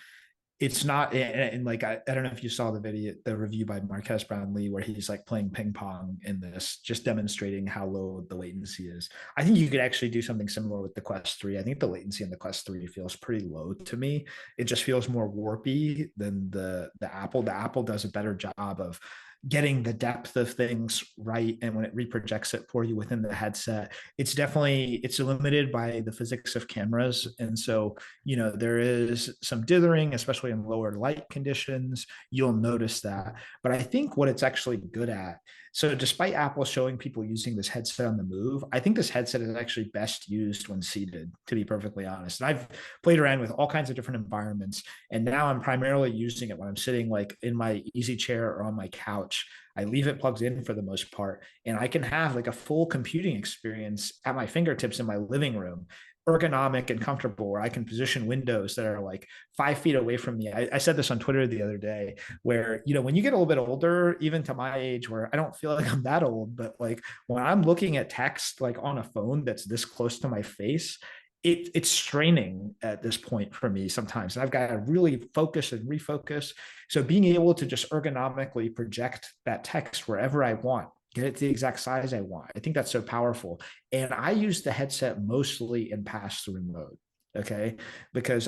it's not, and like I don't know if you saw the review by Marquez Brownlee where he's like playing ping pong in this, just demonstrating how low the latency is. I think you could actually do something similar with the Quest 3. I think the latency in the Quest 3 feels pretty low to me. It just feels more warpy than the Apple. The Apple does a better job of getting the depth of things right, and when it reprojects it for you within the headset, it's limited by the physics of cameras. And so, there is some dithering, especially in lower light conditions. You'll notice that. But I think what it's actually good at, so despite Apple showing people using this headset on the move, I think this headset is actually best used when seated, to be perfectly honest. And I've played around with all kinds of different environments, and now I'm primarily using it when I'm sitting like in my easy chair or on my couch. I leave it plugged in for the most part, and I can have like a full computing experience at my fingertips in my living room, ergonomic and comfortable, where I can position windows that are like 5 feet away from me. I said this on Twitter the other day, where, when you get a little bit older, even to my age, where I don't feel like I'm that old, but like when I'm looking at text like on a phone that's this close to my face, it's straining at this point for me sometimes. And I've got to really focus and refocus. So being able to just ergonomically project that text wherever I want, get it to the exact size I want, I think that's so powerful. And I use the headset mostly in pass-through mode. Okay. Because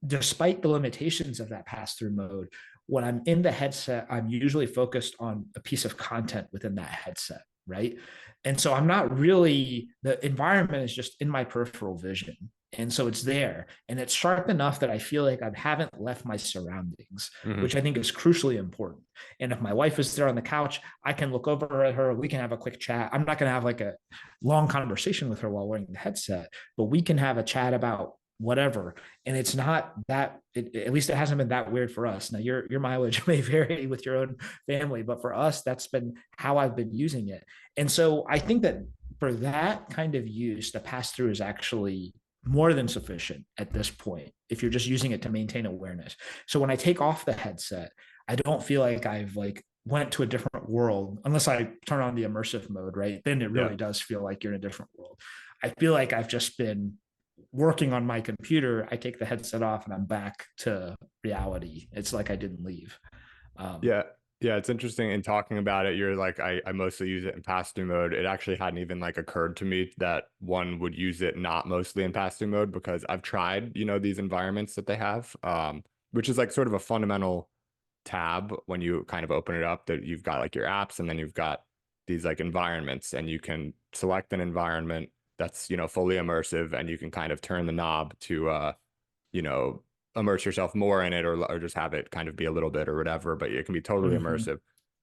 despite the limitations of that pass-through mode, when I'm in the headset, I'm usually focused on a piece of content within that headset, right? And so the environment is just in my peripheral vision. And so it's there, and it's sharp enough that I feel like I haven't left my surroundings, Mm-hmm. which I think is crucially important. And if my wife is there on the couch, I can look over at her. We can have a quick chat. I'm not going to have like a long conversation with her while wearing the headset, but we can have a chat about whatever. And it's not that, at least it hasn't been that weird for us. Now your mileage may vary with your own family, but for us, that's been how I've been using it. And so I think that for that kind of use, the pass through is actually more than sufficient at this point, if you're just using it to maintain awareness. So when I take off the headset, I don't feel like I've like went to a different world, unless I turn on the immersive mode, right? Then it Yeah. really does feel like you're in a different world. I feel like I've just been working on my computer. I take the headset off and I'm back to reality. It's like I didn't leave. Um, Yeah. Yeah, it's interesting in talking about it. You're like, I mostly use it in pass-through mode. It actually hadn't even like occurred to me that one would use it not mostly in pass-through mode, because I've tried, these environments that they have, which is like sort of a fundamental tab when you kind of open it up, that you've got like your apps, and then you've got these like environments, and you can select an environment that's, fully immersive, and you can kind of turn the knob to, you know, immerse yourself more in it, or just have it kind of be a little bit or whatever, but it can be totally mhm, immersive.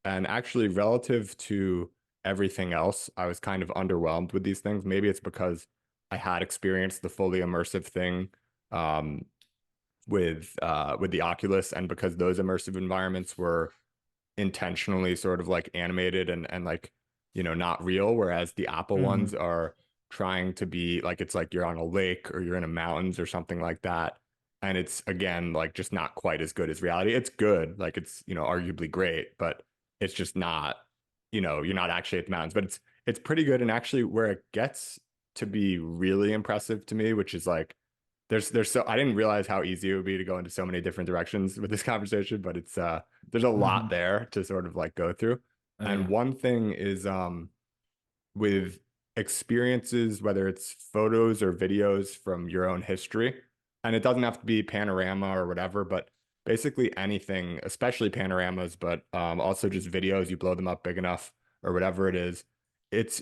And actually, relative to everything else, I was kind of underwhelmed with these things. Maybe it's because I had experienced the fully immersive thing um, with the Oculus, and because those immersive environments were intentionally sort of like animated and like, not real, whereas the Apple ones mhm, are trying to be like, it's like you're on a lake or you're in a mountains or something like that. And it's again like just not quite as good as reality. It's good, like it's, arguably great, but it's just not, you're not actually at the mountains, but it's pretty good. And actually where it gets to be really impressive to me, which is like, there's so I didn't realize how easy it would be to go into so many different directions with this conversation, but it's there's a lot mhm. there to sort of like go through. Oh, And yeah. one thing is with experiences, whether it's photos or videos from your own history, and it doesn't have to be panorama or whatever, but basically anything, especially panoramas, but also just videos, you blow them up big enough or whatever it is,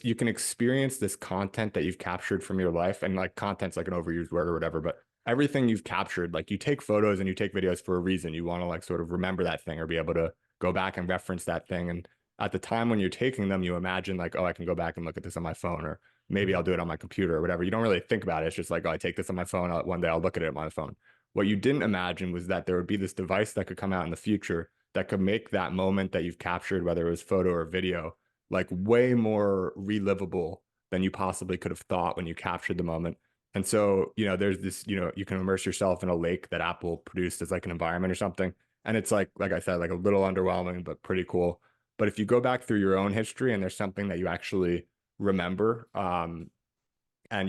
you can experience this content that you've captured from your life. And like content's like an overused word or whatever, but everything you've captured, like you take photos and you take videos for a reason. You want to like sort of remember that thing or be able to go back and reference that thing. And at the time when you're taking them, you imagine like, oh, I can go back and look at this on my phone, or maybe I'll do it on my computer or whatever. You don't really think about it. It's just like, oh, I take this on my phone. One day I'll look at it on my phone. What you didn't imagine was that there would be this device that could come out in the future that could make that moment that you've captured, whether it was photo or video, like way more relivable than you possibly could have thought when you captured the moment. And so, there's this, you can immerse yourself in a lake that Apple produced as like an environment or something. And it's like I said, like a little underwhelming, but pretty cool. But if you go back through your own history and there's something that you actually remember, and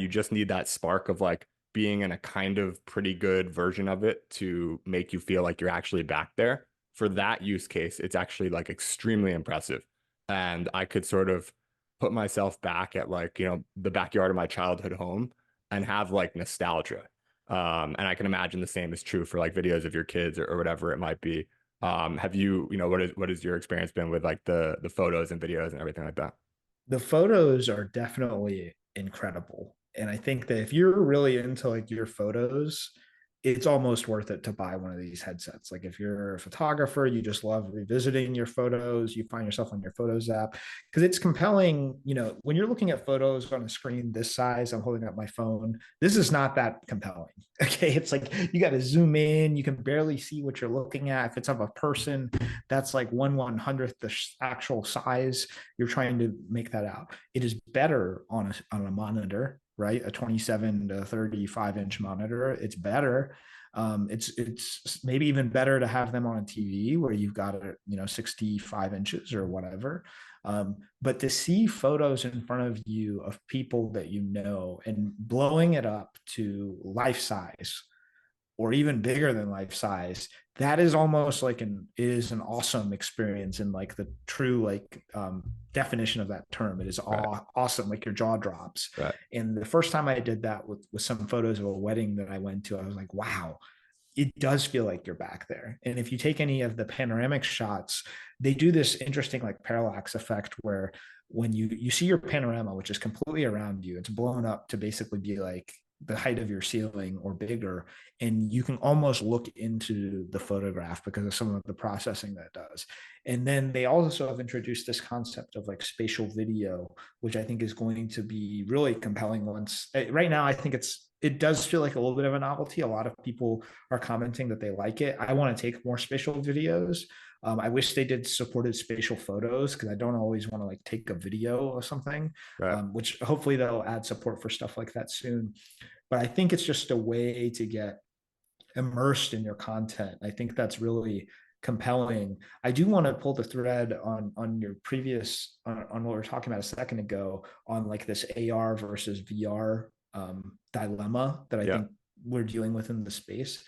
you just need that spark of like being in a kind of pretty good version of it to make you feel like you're actually back there. For that use case, it's actually like extremely impressive. And I could sort of put myself back at like, the backyard of my childhood home and have like nostalgia. And I can imagine the same is true for like videos of your kids or whatever it might be. Have you, what is your experience been with like the photos and videos and everything like that? The photos are definitely incredible. And I think that if you're really into like your photos, it's almost worth it to buy one of these headsets. Like if you're a photographer, you just love revisiting your photos, you find yourself on your Photos app because it's compelling. When you're looking at photos on a screen this size, I'm holding up my phone. This is not that compelling. Okay. It's like you got to zoom in, you can barely see what you're looking at. If it's of a person, that's like 1/100th the actual size. You're trying to make that out. It is better on a monitor, right? A 27 to 35-inch monitor. It's better. It's maybe even better to have them on a TV where you've got 65 inches or whatever. But to see photos in front of you of people that you know and blowing it up to life size or even bigger than life size, that is almost like an awesome experience in like the true like definition of that term. It is Right. awesome, like your jaw drops. Right. And the first time I did that with some photos of a wedding that I went to, I was like, wow, it does feel like you're back there. And if you take any of the panoramic shots, they do this interesting like parallax effect where when you see your panorama, which is completely around you, it's blown up to basically be like the height of your ceiling or bigger, and you can almost look into the photograph because of some of the processing that it does. And then they also have introduced this concept of like spatial video, which I think is going to be really compelling once. Right now I think it does feel like a little bit of a novelty. A lot of people are commenting that they like it. I want to take more spatial videos. I wish they did supported spatial photos because I don't always want to like take a video or something, Right. which hopefully they'll add support for stuff like that soon. But I think it's just a way to get immersed in your content. I think that's really compelling. I do want to pull the thread on your previous on what we were talking about a second ago on like this AR versus VR dilemma that I Yeah. think we're dealing with in the space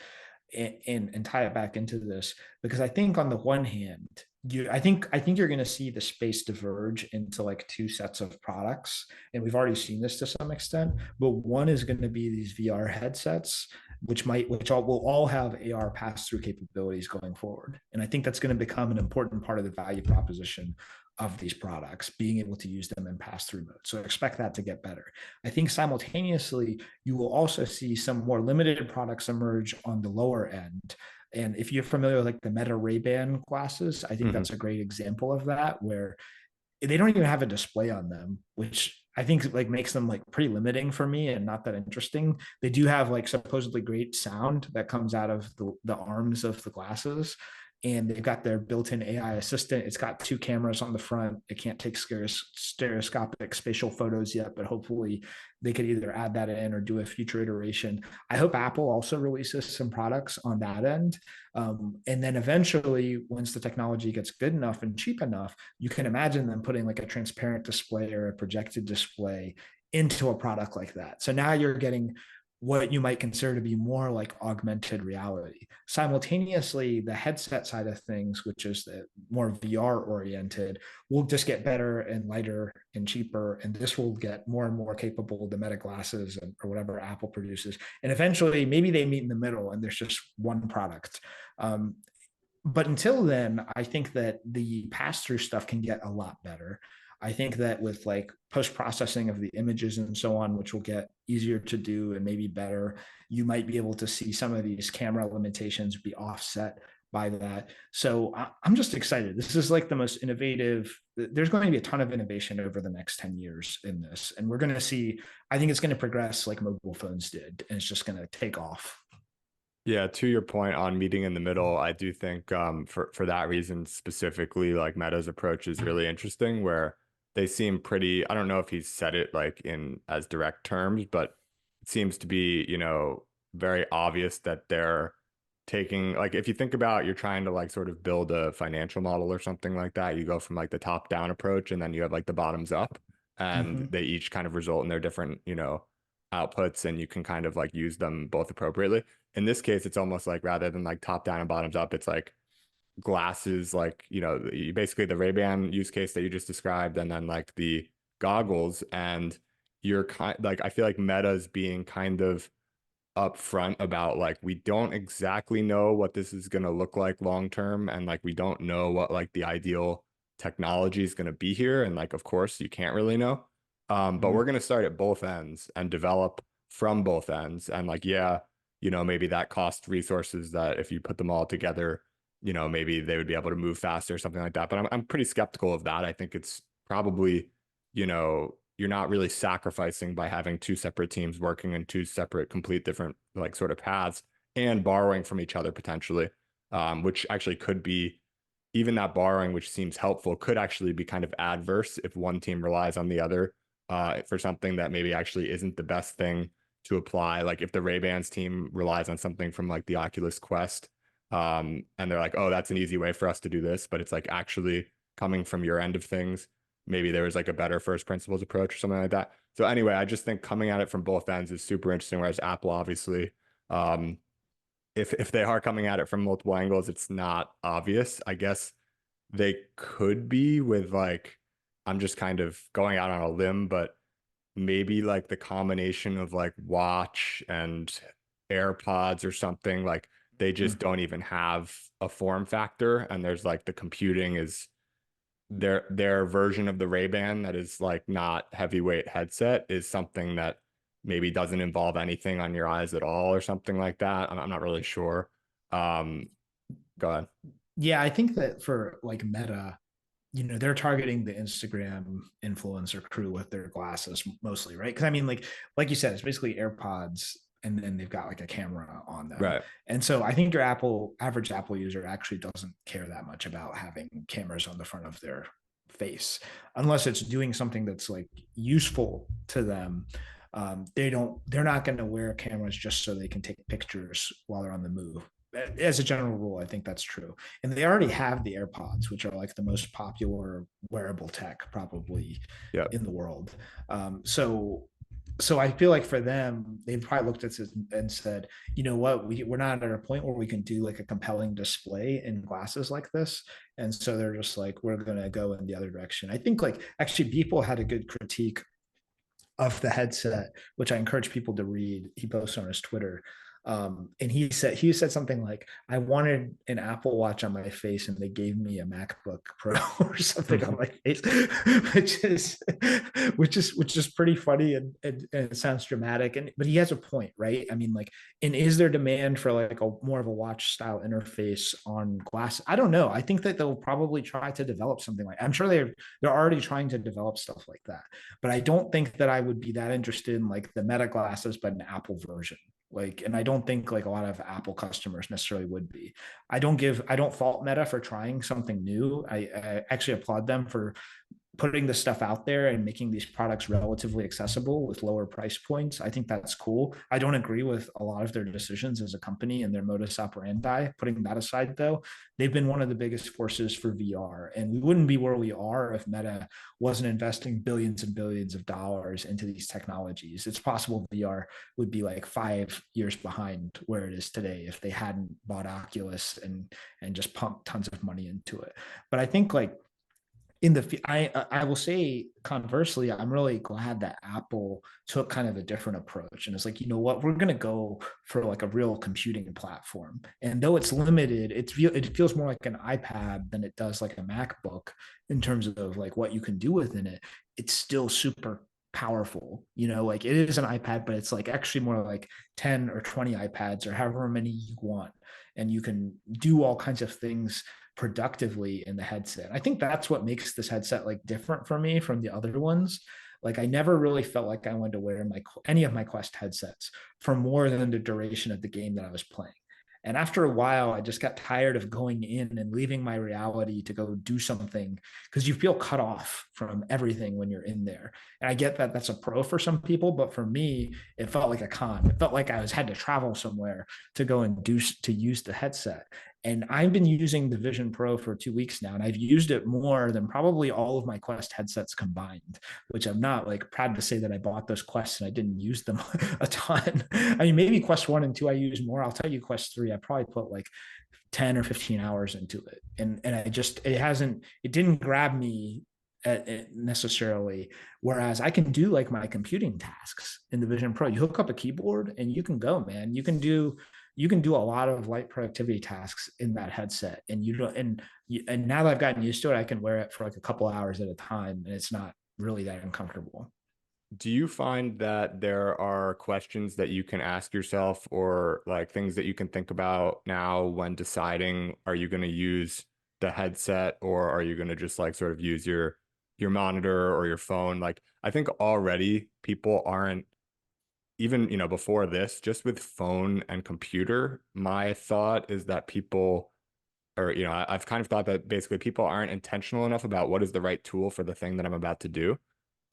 and tie it back into this because I think on the one hand, I think you're going to see the space diverge into like two sets of products, and we've already seen this to some extent. But one is going to be these VR headsets, will all have AR pass through capabilities going forward, and I think that's going to become an important part of the value proposition of these products, being able to use them in pass through mode. So expect that to get better. I think simultaneously, you will also see some more limited products emerge on the lower end. And if you're familiar with like the Meta Ray-Ban glasses, I think Hmm. that's a great example of that, where they don't even have a display on them, which I think like makes them like pretty limiting for me and not that interesting. They do have like supposedly great sound that comes out of the arms of the glasses, and they've got their built-in AI assistant. It's got two cameras on the front. It can't take stereoscopic spatial photos yet, but hopefully they could either add that in or do a future iteration. I hope Apple also releases some products on that end. And then eventually, once the technology gets good enough and cheap enough, you can imagine them putting like a transparent display or a projected display into a product like that. So now you're getting what you might consider to be more like augmented reality. Simultaneously, the headset side of things, which is the more VR oriented, will just get better and lighter and cheaper. And this will get more and more capable, the Meta glasses or whatever Apple produces. And eventually, maybe they meet in the middle and there's just one product. Um, but until then, I think that the pass through stuff can get a lot better. I think that with like post processing of the images and so on, which will get easier to do and maybe better, you might be able to see some of these camera limitations be offset by that. So I'm just excited. This is like the most innovative. There's going to be a ton of innovation over the next 10 years in this. And we're going to see, I think it's going to progress like mobile phones did, and it's just going to take off. Yeah, to your point on meeting in the middle, I do think for that reason specifically, like Meta's approach is really interesting, where they seem pretty, I don't know if he's said it like in as direct terms, but it seems to be, very obvious that they're taking like if you think about you're trying to like sort of build a financial model or something like that, you go from like the top down approach and then you have like the bottoms up, and Mm-hmm. they each kind of result in their different, outputs and you can kind of like use them both appropriately. In this case, it's almost like rather than like top down and bottoms up, it's like glasses, like, basically the Ray-Ban use case that you just described, and then like the goggles. And you're kind like, I feel like Meta's being kind of upfront about like, we don't exactly know what this is going to look like long term. And like, we don't know what like the ideal technology is going to be here. And like, of course, you can't really know. But Mhm. we're going to start at both ends and develop from both ends. And like, yeah, maybe that cost resources that if you put them all together, maybe they would be able to move faster or something like that. But I'm pretty skeptical of that. I think it's probably, you're not really sacrificing by having two separate teams working in two separate, complete different like sort of paths and borrowing from each other potentially, which actually could be even that borrowing, which seems helpful, could actually be kind of adverse if one team relies on the other for something that maybe actually isn't the best thing to apply. Like if the Ray-Bans team relies on something from like the Oculus Quest, and they're like, oh, that's an easy way for us to do this, but it's like actually coming from your end of things. Maybe there was like a better first principles approach or something like that. So anyway, I just think coming at it from both ends is super interesting. Whereas Apple, obviously, um, if they are coming at it from multiple angles, it's not obvious. I guess they could be with like, I'm just kind of going out on a limb, but maybe like the combination of like watch and AirPods or something, like they just don't even have a form factor. And there's like the computing is their version of the Ray-Ban that is like not heavyweight headset is something that maybe doesn't involve anything on your eyes at all or something like that. I'm not really sure. Um, Go ahead. Yeah, I think that for like Meta, they're targeting the Instagram influencer crew with their glasses mostly, right? Because I mean, like you said, it's basically AirPods, and then they've got like a camera on them. Right. And so I think your average Apple user actually doesn't care that much about having cameras on the front of their face, unless it's doing something that's like useful to them. They're not going to wear cameras just so they can take pictures while they're on the move. As a general rule, I think that's true. And they already have the AirPods, which are like the most popular wearable tech probably Yeah. in the world. So I feel like for them, they've probably looked at it and said, you know what, we're not at a point where we can do like a compelling display in glasses like this. And so they're just like, we're going to go in the other direction. I think like actually people had a good critique of the headset, which I encourage people to read. He posts on his Twitter. And he said something like, I wanted an Apple Watch on my face and they gave me a MacBook Pro or something on my face, which is pretty funny, and it sounds dramatic. But he has a point, right? I mean, like, and is there demand for like a more of a watch style interface on glass? I don't know. I think that they'll probably try to develop something like, I'm sure they're already trying to develop stuff like that. But I don't think that I would be that interested in like the Meta glasses, but an Apple version. Like, and I don't think like a lot of Apple customers necessarily would be. I don't fault Meta for trying something new. I actually applaud them for putting this stuff out there and making these products relatively accessible with lower price points. I think that's cool. I don't agree with a lot of their decisions as a company and their modus operandi. Putting that aside, though, they've been one of the biggest forces for VR. And we wouldn't be where we are if Meta wasn't investing billions and billions of dollars into these technologies. It's possible VR would be like 5 years behind where it is today if they hadn't bought Oculus and just pumped tons of money into it. But I think like I will say conversely, I'm really glad that Apple took kind of a different approach and it's like, you know what, we're gonna go for like a real computing platform. And though it's limited, it feels more like an iPad than it does like a MacBook in terms of like what you can do within it. It's still super powerful, like it is an iPad, but it's like actually more like 10 or 20 iPads or however many you want. And you can do all kinds of things productively in the headset. I think that's what makes this headset like different for me from the other ones. Like I never really felt like I wanted to wear any of my Quest headsets for more than the duration of the game that I was playing. And after a while, I just got tired of going in and leaving my reality to go do something because you feel cut off from everything when you're in there. And I get that that's a pro for some people, but for me, it felt like a con. It felt like I had to travel somewhere to go and to use the headset. And I've been using the Vision Pro for 2 weeks now, and I've used it more than probably all of my Quest headsets combined, which I'm not like proud to say that I bought those Quests and I didn't use them a ton. I mean, maybe Quest 1 and 2 I use more. I'll tell you, Quest 3, I probably put like 10 or 15 hours into it. And it didn't grab me necessarily. Whereas I can do like my computing tasks in the Vision Pro. You hook up a keyboard and you can go, man. You can do a lot of light productivity tasks in that headset, and you don't. And now that I've gotten used to it, I can wear it for like a couple of hours at a time, and it's not really that uncomfortable. Do you find that there are questions that you can ask yourself or like things that you can think about now when deciding, are you going to use the headset or are you going to just like sort of use your monitor or your phone? Like I think already people aren't even, before this, just with phone and computer, my thought is that people or I've kind of thought that basically people aren't intentional enough about what is the right tool for the thing that I'm about to do.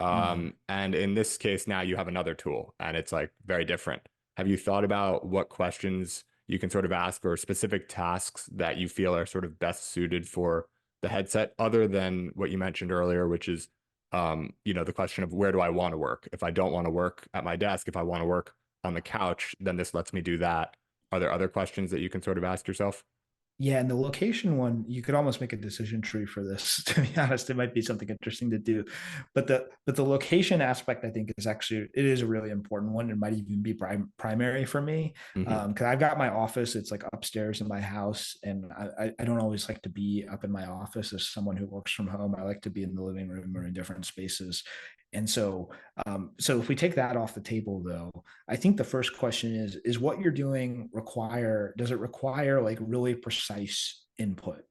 Mm-hmm. And in this case, now you have another tool and it's like very different. Have you thought about what questions you can sort of ask or specific tasks that you feel are sort of best suited for the headset, other than what you mentioned earlier, which is, the question of where do I want to work? If I don't want to work at my desk, if I want to work on the couch, then this lets me do that. Are there other questions that you can sort of ask yourself? Yeah, and the location one, you could almost make a decision tree for this. To be honest, it might be something interesting to do, but the location aspect, I think, it is a really important one. It might even be primary for me, Hmm. because I've got my office. It's like upstairs in my house, and I don't always like to be up in my office as someone who works from home. I like to be in the living room or in different spaces, and so if we take that off the table, though, I think the first question is what you're doing does it require like really precise input?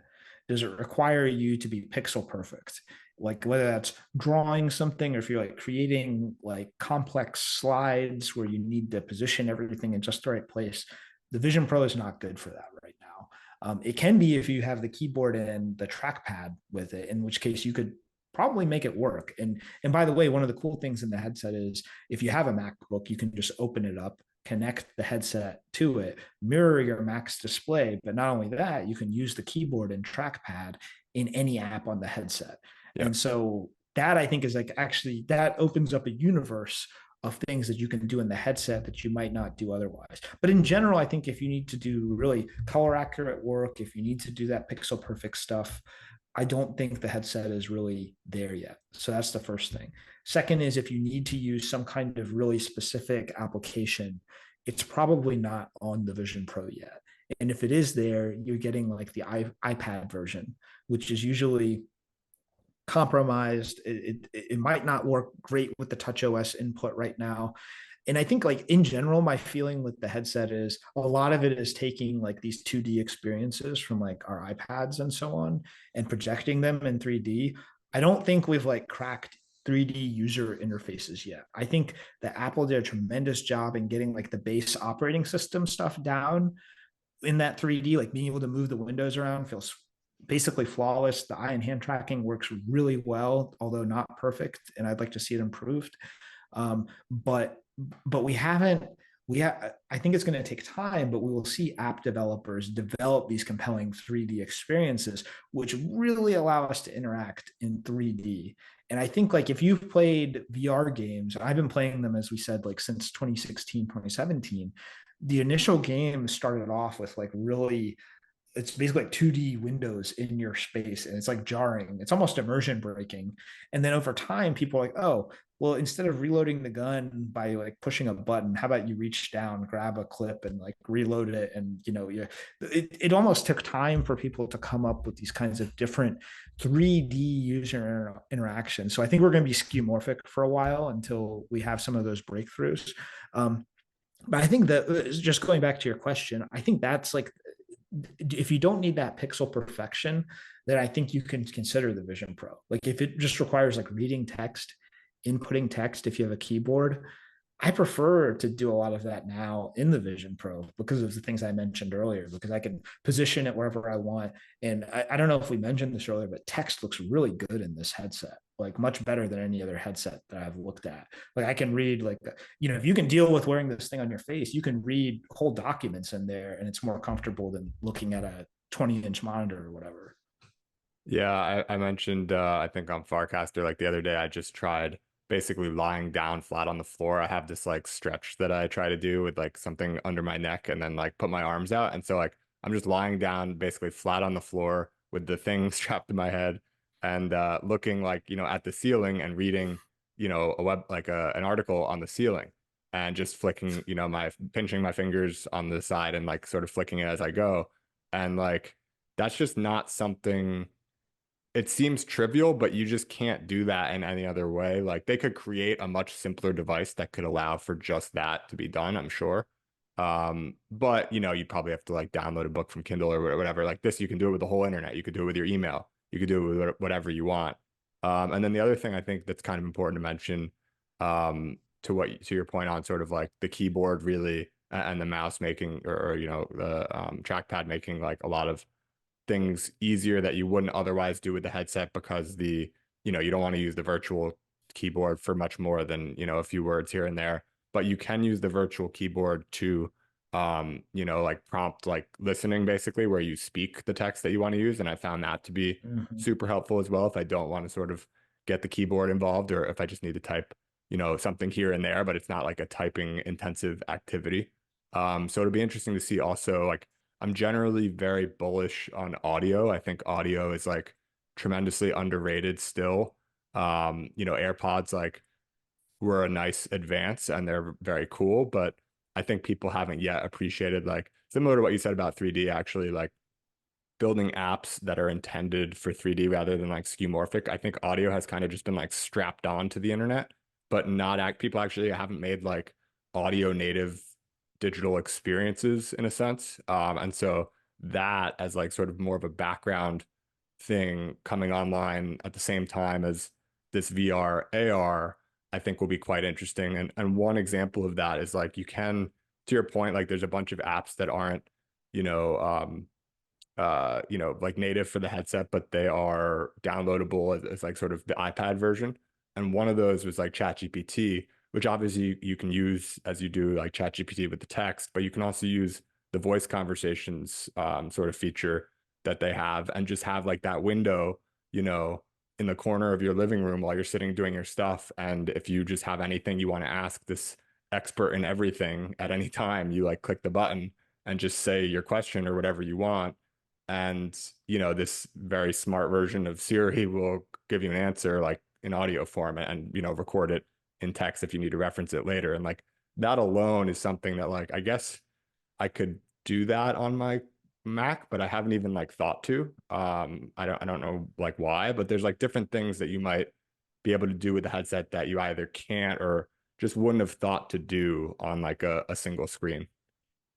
Does it require you to be pixel perfect? Like whether that's drawing something or if you're like creating like complex slides where you need to position everything in just the right place, the Vision Pro is not good for that right now. It can be if you have the keyboard and the trackpad with it, in which case you could probably make it work. And by the way, one of the cool things in the headset is if you have a MacBook, you can just open it up, connect the headset to it, mirror your Mac's display. But not only that, you can use the keyboard and trackpad in any app on the headset. Yeah. And so that I think is like actually that opens up a universe of things that you can do in the headset that you might not do otherwise. But in general, I think if you need to do really color accurate work, if you need to do that pixel perfect stuff, I don't think the headset is really there yet. So that's the first thing. Second is if you need to use some kind of really specific application, it's probably not on the Vision Pro yet. And if it is there, you're getting like the iPad version, which is usually compromised. It might not work great with the touch OS input right now. And I think like in general, my feeling with the headset is a lot of it is taking like these 2D experiences from like our iPads and so on and projecting them in 3D. I don't think we've like cracked 3D user interfaces yet. I think that Apple did a tremendous job in getting like the base operating system stuff down in that 3D, like being able to move the windows around feels basically flawless. The eye and hand tracking works really well, although not perfect, and I'd like to see it improved. But we haven't. I think it's going to take time, but we will see app developers develop these compelling 3D experiences, which really allow us to interact in 3D. And I think like if you've played VR games, I've been playing them, as we said, like since 2016, 2017, the initial game started off with like really it's basically like 2D windows in your space and it's like jarring. It's almost immersion breaking. And then over time, people are like, oh, well, instead of reloading the gun by like pushing a button, how about you reach down, grab a clip and like reload it? And, it almost took time for people to come up with these kinds of different 3D user interactions. So I think we're going to be skeuomorphic for a while until we have some of those breakthroughs. But I think that just going back to your question, I think that's like if you don't need that pixel perfection, then I think you can consider the Vision Pro. Like if it just requires like reading text, inputting text, if you have a keyboard, I prefer to do a lot of that now in the Vision Pro because of the things I mentioned earlier, because I can position it wherever I want. And I don't know if we mentioned this earlier, but text looks really good in this headset, like much better than any other headset that I've looked at. Like I can read like, if you can deal with wearing this thing on your face, you can read whole documents in there and it's more comfortable than looking at a 20-inch monitor or whatever. Yeah, I mentioned I think on Farcaster like the other day I just tried basically lying down flat on the floor. I have this like stretch that I try to do with like something under my neck and then like put my arms out. And so like I'm just lying down basically flat on the floor with the thing strapped to my head and looking like, at the ceiling and reading, a web like an article on the ceiling and just flicking, my pinching my fingers on the side and like sort of flicking it as I go. And like that's just not something it seems trivial, but you just can't do that in any other way. Like they could create a much simpler device that could allow for just that to be done, I'm sure. But you probably have to like download a book from Kindle or whatever. Like this, you can do it with the whole internet. You could do it with your email. You could do it with whatever you want. And then the other thing I think that's kind of important to mention, to your point on sort of like the keyboard really and the mouse making or the trackpad making like a lot of things easier that you wouldn't otherwise do with the headset because you don't want to use the virtual keyboard for much more than, a few words here and there. But you can use the virtual keyboard to, like prompt like listening basically, where you speak the text that you want to use. And I found that to be Mhm. super helpful as well if I don't want to sort of get the keyboard involved or if I just need to type, something here and there, but it's not like a typing intensive activity. So it'll be interesting to see also like I'm generally very bullish on audio. I think audio is like tremendously underrated still. AirPods like were a nice advance and they're very cool, but I think people haven't yet appreciated like similar to what you said about 3D actually like building apps that are intended for 3D rather than like skeuomorphic. I think audio has kind of just been like strapped on to the internet, but not act people actually haven't made like audio native digital experiences in a sense. And so that as like sort of more of a background thing coming online at the same time as this VR AR, I think will be quite interesting. And one example of that is like you can, to your point, like there's a bunch of apps that aren't, you know, like native for the headset, but they are downloadable as like sort of the iPad version. And one of those was like ChatGPT, which obviously you can use as you do like ChatGPT with the text, but you can also use the voice conversations sort of feature that they have and just have like that window, you know, in the corner of your living room while you're sitting doing your stuff. And if you just have anything you want to ask this expert in everything at any time, you like click the button and just say your question or whatever you want and this very smart version of Siri will give you an answer like in audio form and record it in text if you need to reference it later. And like that alone is something that like I guess I could do that on my Mac, but I haven't even like thought to. I don't know like why, but there's like different things that you might be able to do with the headset that you either can't or just wouldn't have thought to do on like a single screen.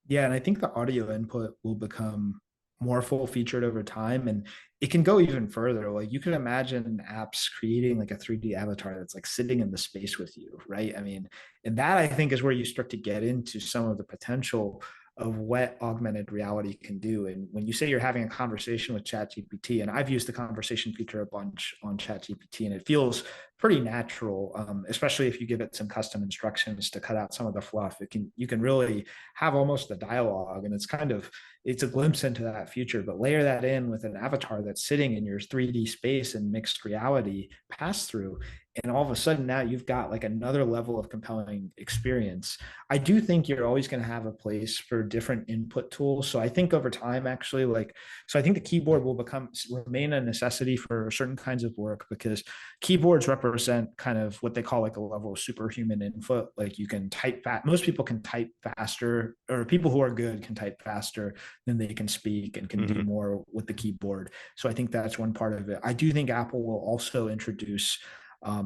Yeah, and I think the audio input will become more full featured over time, and it can go even further. Like you can imagine apps creating like a 3D avatar that's like sitting in the space with you, right? I mean, and that I think is where you start to get into some of the potential of what augmented reality can do. And when you say you're having a conversation with ChatGPT, and I've used the conversation feature a bunch on ChatGPT, and it feels pretty natural, especially if you give it some custom instructions to cut out some of the fluff. You can really have almost a dialogue, and it's a glimpse into that future. But layer that in with an avatar that's sitting in your 3D space and mixed reality pass through, and all of a sudden now you've got like another level of compelling experience. I do think you're always going to have a place for different input tools. So I think over time, actually, so I think the keyboard will remain a necessity for certain kinds of work because keyboards represent kind of what they call like a level of superhuman input. Like you can type fast. Most people can type faster, or people who are good can type faster than they can speak and can do Mhm. more with the keyboard. So I think that's one part of it. I do think Apple will also introduce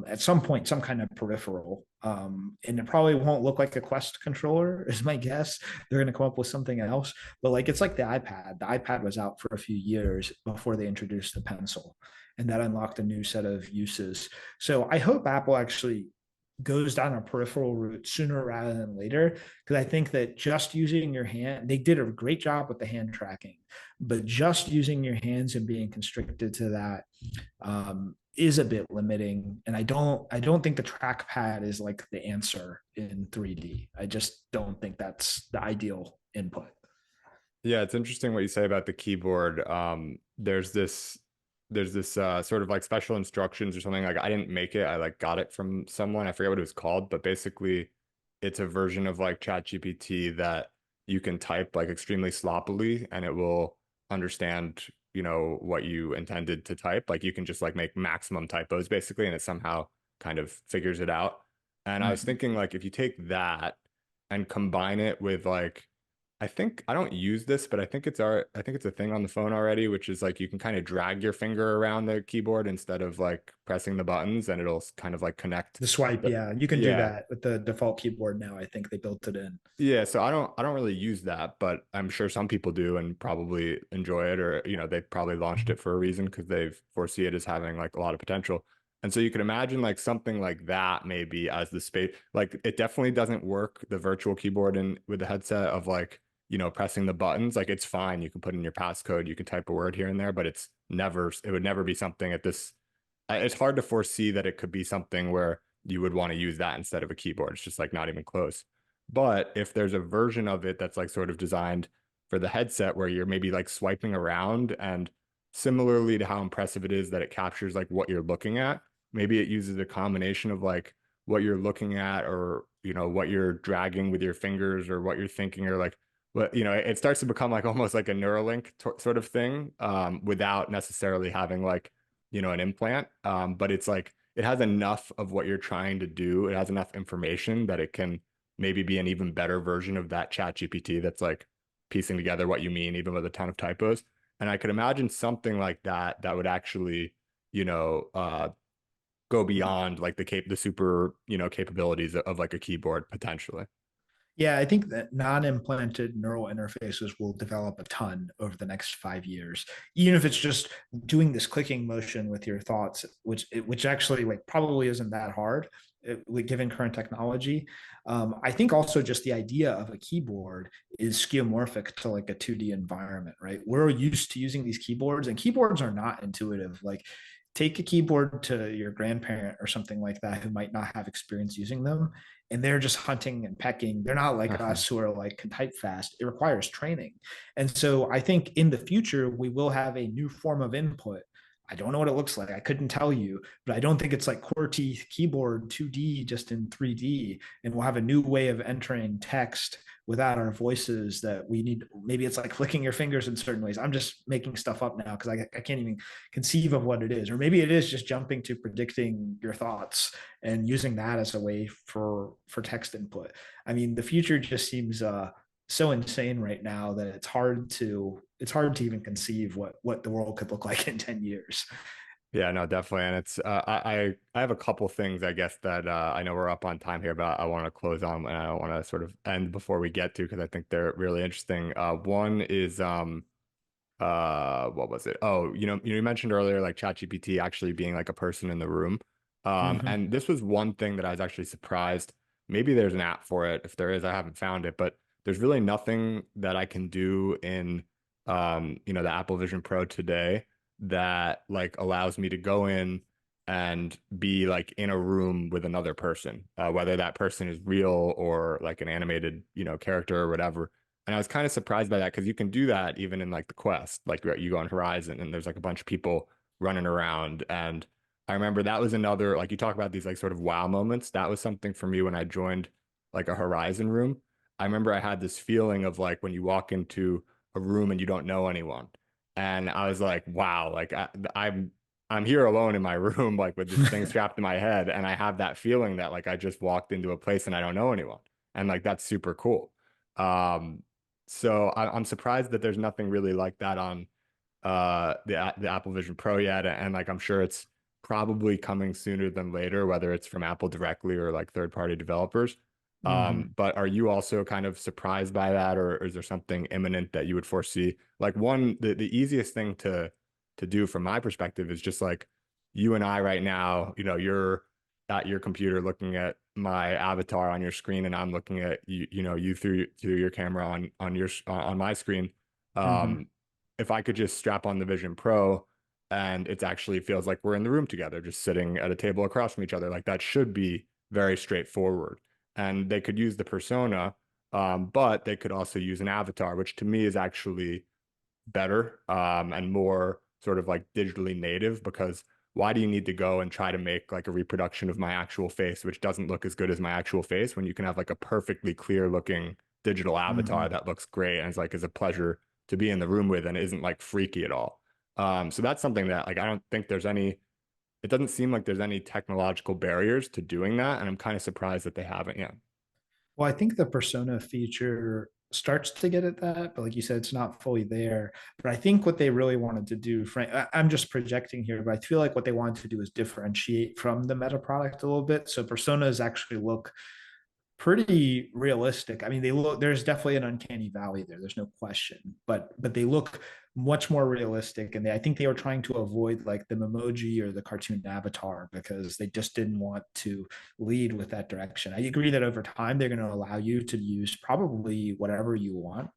at some point some kind of peripheral, and it probably won't look like a Quest controller is my guess. They're going to come up with something else, but like it's like the iPad was out for a few years before they introduced the pencil, and that unlocked a new set of uses. So I hope Apple actually goes down a peripheral route sooner rather than later, because I think that just using your hand, they did a great job with the hand tracking, but just using your hands and being constricted to that is a bit limiting. And I don't think the trackpad is like the answer in 3D. I just don't think that's the ideal input. Yeah, it's interesting what you say about the keyboard. There's this sort of like special instructions or something. Like I didn't make it. I like got it from someone. I forget what it was called, but basically it's a version of like ChatGPT that you can type like extremely sloppily and it will understand, what you intended to type. Like you can just like make maximum typos basically, and it somehow kind of figures it out. And I was Mhm. thinking like if you take that and combine it with like I think I don't use this, but I think it's a thing on the phone already, which is like you can kind of drag your finger around the keyboard instead of like pressing the buttons and it'll kind of like connect. The swipe, the- yeah, you can do yeah. that with the default keyboard now. I think they built it in. Yeah, so I don't really use that, but I'm sure some people do and probably enjoy it or they probably launched it for a reason because they foresee it as having like a lot of potential. And so you can imagine like something like that maybe as the space like it definitely doesn't work the virtual keyboard and with the headset of like pressing the buttons. Like it's fine, you can put in your passcode, you can type a word here and there, but it would never be something at this it's hard to foresee that it could be something where you would want to use that instead of a keyboard. It's just like not even close. But if there's a version of it that's like sort of designed for the headset where you're maybe like swiping around and similarly to how impressive it is that it captures like what you're looking at, maybe it uses a combination of like what you're looking at or what you're dragging with your fingers or what you're thinking or like what it starts to become like almost like a Neuralink sort of thing without necessarily having like an implant but it's like it has enough of what you're trying to do. It has enough information that it can maybe be an even better version of that chat GPT that's like piecing together what you mean, even with a ton of typos. And I could imagine something like that that would actually, you know, uh, go beyond like the super, capabilities of like a keyboard potentially. Yeah, I think that non-implanted neural interfaces will develop a ton over the next 5 years. Even if it's just doing this clicking motion with your thoughts, which actually like probably isn't that hard, given current technology. I think also just the idea of a keyboard is skeuomorphic to like a 2D environment, right? We're used to using these keyboards, and keyboards are not intuitive. Like take a keyboard to your grandparent or something like that who might not have experience using them, and they're just hunting and pecking. They're not like Uh-huh. us who are like can type fast. It requires training. And so I think in the future, we will have a new form of input. I don't know what it looks like. I couldn't tell you, but I don't think it's like QWERTY keyboard 2D just in 3D. And we'll have a new way of entering text without our voices that we need. Maybe it's like flicking your fingers in certain ways. I'm just making stuff up now because I can't even conceive of what it is. Or maybe it is just jumping to predicting your thoughts and using that as a way for text input. I mean, the future just seems so insane right now that it's hard to even conceive what the world could look like in 10 years. Yeah, no, definitely. And it's I have a couple things I guess that I know we're up on time here, but I want to close on and I want to sort of end before we get to because I think they're really interesting. One is what was it? Oh, you mentioned earlier like ChatGPT actually being like a person in the room. Mm-hmm. And this was one thing that I was actually surprised. Maybe there's an app for it. If there is, I haven't found it, but there's really nothing that I can do in the Apple Vision Pro today that like allows me to go in and be like in a room with another person, whether that person is real or like an animated, character or whatever. And I was kind of surprised by that because you can do that even in like the Quest, like you go on Horizon and there's like a bunch of people running around. And I remember that was another, like you talk about these like sort of wow moments. That was something for me when I joined like a Horizon room. I remember I had this feeling of like when you walk into a room and you don't know anyone. And I was like, wow, like I'm here alone in my room, like with this thing strapped to my head. And I have that feeling that like I just walked into a place and I don't know anyone. And like that's super cool. Um, so I'm surprised that there's nothing really like that on the Apple Vision Pro yet, and like I'm sure it's probably coming sooner than later, whether it's from Apple directly or like third-party developers. Mm-hmm. But are you also kind of surprised by that, or is there something imminent that you would foresee? Like the easiest thing to do from my perspective is just like you and I right now, you're at your computer looking at my avatar on your screen, and I'm looking at you through your camera on my screen. Mm-hmm. Um, if I could just strap on the Vision Pro and it actually feels like we're in the room together, just sitting at a table across from each other, like that should be very straightforward. And they could use the persona But they could also use an avatar, which to me is actually better, and more sort of like digitally native, because why do you need to go and try to make like a reproduction of my actual face, which doesn't look as good as my actual face, when you can have like a perfectly clear looking digital avatar Mhm. that looks great and is a pleasure to be in the room with and isn't like freaky at all. So that's something that like I don't think there's any, it doesn't seem like there's any technological barriers to doing that, and I'm kind of surprised that they haven't yet. Well, I think the persona feature starts to get at that, but like you said, it's not fully there. But I think what they really wanted to do, Frank, I'm just projecting here, but I feel like what they wanted to do is differentiate from the meta product a little bit. So personas actually look pretty realistic. I mean, they look, there's definitely an uncanny valley there. There's no question, but they look much more realistic. And I think they were trying to avoid like the emoji or the cartoon avatar because they just didn't want to lead with that direction. I agree that over time they're going to allow you to use probably whatever you want,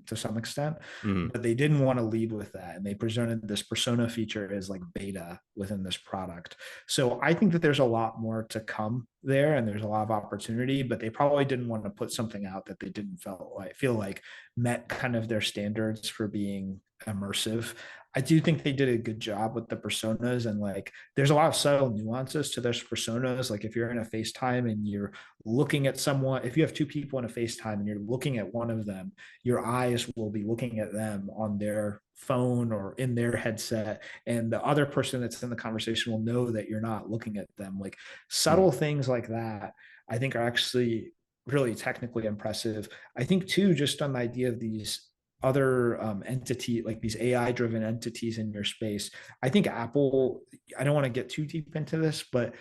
to some extent, Mhm. but they didn't want to lead with that. And they presented this persona feature as like beta within this product. So I think that there's a lot more to come there and there's a lot of opportunity, but they probably didn't want to put something out that they didn't feel like met kind of their standards for being immersive. I do think they did a good job with the personas, and like there's a lot of subtle nuances to those personas. Like if you're in a FaceTime and you're looking at someone, if you have two people in a FaceTime and you're looking at one of them, your eyes will be looking at them on their phone or in their headset, and the other person that's in the conversation will know that you're not looking at them. Like subtle Mhm. things like that, I think are actually really technically impressive. I think too, just on the idea of these other entity, like these AI driven entities in your space. I think Apple, I don't want to get too deep into this, but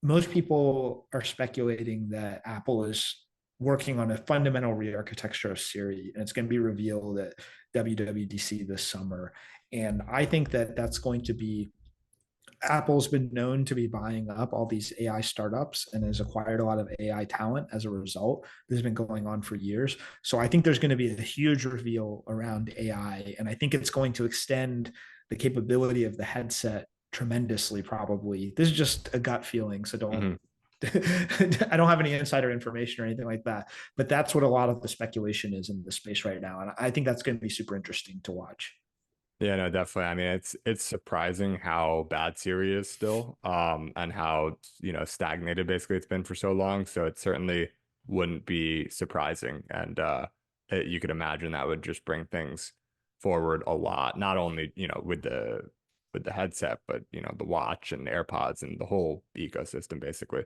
most people are speculating that Apple is working on a fundamental re-architecture of Siri, and it's going to be revealed at WWDC this summer. And I think that that's going to be, Apple's been known to be buying up all these AI startups and has acquired a lot of AI talent as a result. This has been going on for years. So I think there's going to be a huge reveal around AI. And I think it's going to extend the capability of the headset tremendously, probably. This is just a gut feeling. So don't, Mhm. I don't have any insider information or anything like that. But that's what a lot of the speculation is in the space right now. And I think that's going to be super interesting to watch. Yeah, no, definitely. I mean, it's surprising how bad Siri is still, and how, stagnated basically it's been for so long. So it certainly wouldn't be surprising. And you could imagine that would just bring things forward a lot, not only, with the headset, but the watch and AirPods and the whole ecosystem basically.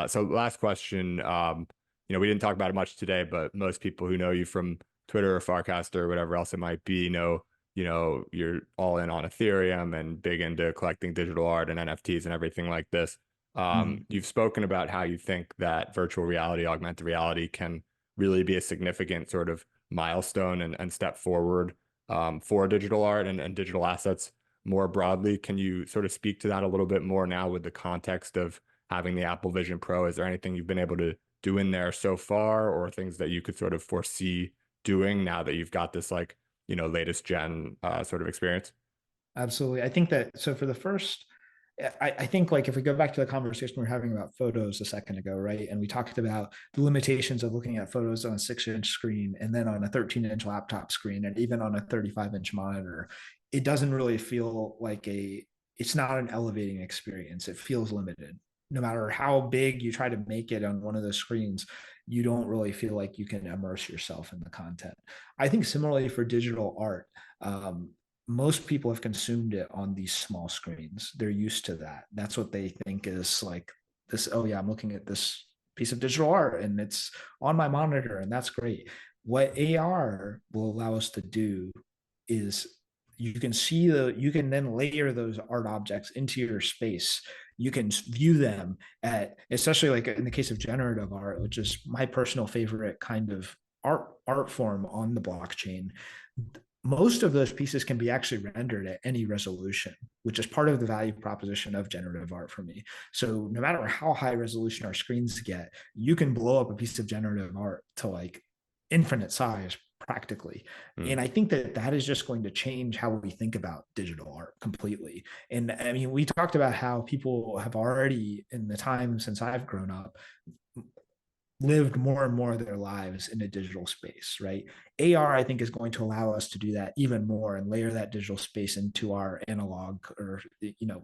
So last question, we didn't talk about it much today, but most people who know you from Twitter or Farcaster or whatever else it might be know, you're all in on Ethereum and big into collecting digital art and NFTs and everything like this. Mhm. You've spoken about how you think that virtual reality, augmented reality can really be a significant sort of milestone and step forward, for digital art and digital assets more broadly. Can you sort of speak to that a little bit more now with the context of having the Apple Vision Pro? Is there anything you've been able to do in there so far, or things that you could sort of foresee doing now that you've got this like, latest gen sort of experience? Absolutely. I think that, so for the first, I think like if we go back to the conversation we are having about photos a second ago, right? And we talked about the limitations of looking at photos on a 6-inch screen and then on a 13-inch laptop screen and even on a 35-inch monitor. It doesn't really feel like it's not an elevating experience. It feels limited. No matter how big you try to make it on one of those screens, you don't really feel like you can immerse yourself in the content. I think similarly for digital art, most people have consumed it on these small screens. They're used to that. That's what they think is like this. Oh, yeah, I'm looking at this piece of digital art and it's on my monitor, and that's great. What AR will allow us to do is you can then layer those art objects into your space. You can view them at, especially like in the case of generative art, which is my personal favorite kind of art form on the blockchain. Most of those pieces can be actually rendered at any resolution, which is part of the value proposition of generative art for me. So no matter how high resolution our screens get, you can blow up a piece of generative art to like infinite size practically. Mm. And I think that that is just going to change how we think about digital art completely. And I mean, we talked about how people have already, in the time since I've grown up, lived more and more of their lives in a digital space, right? AR, I think, is going to allow us to do that even more and layer that digital space into our analog or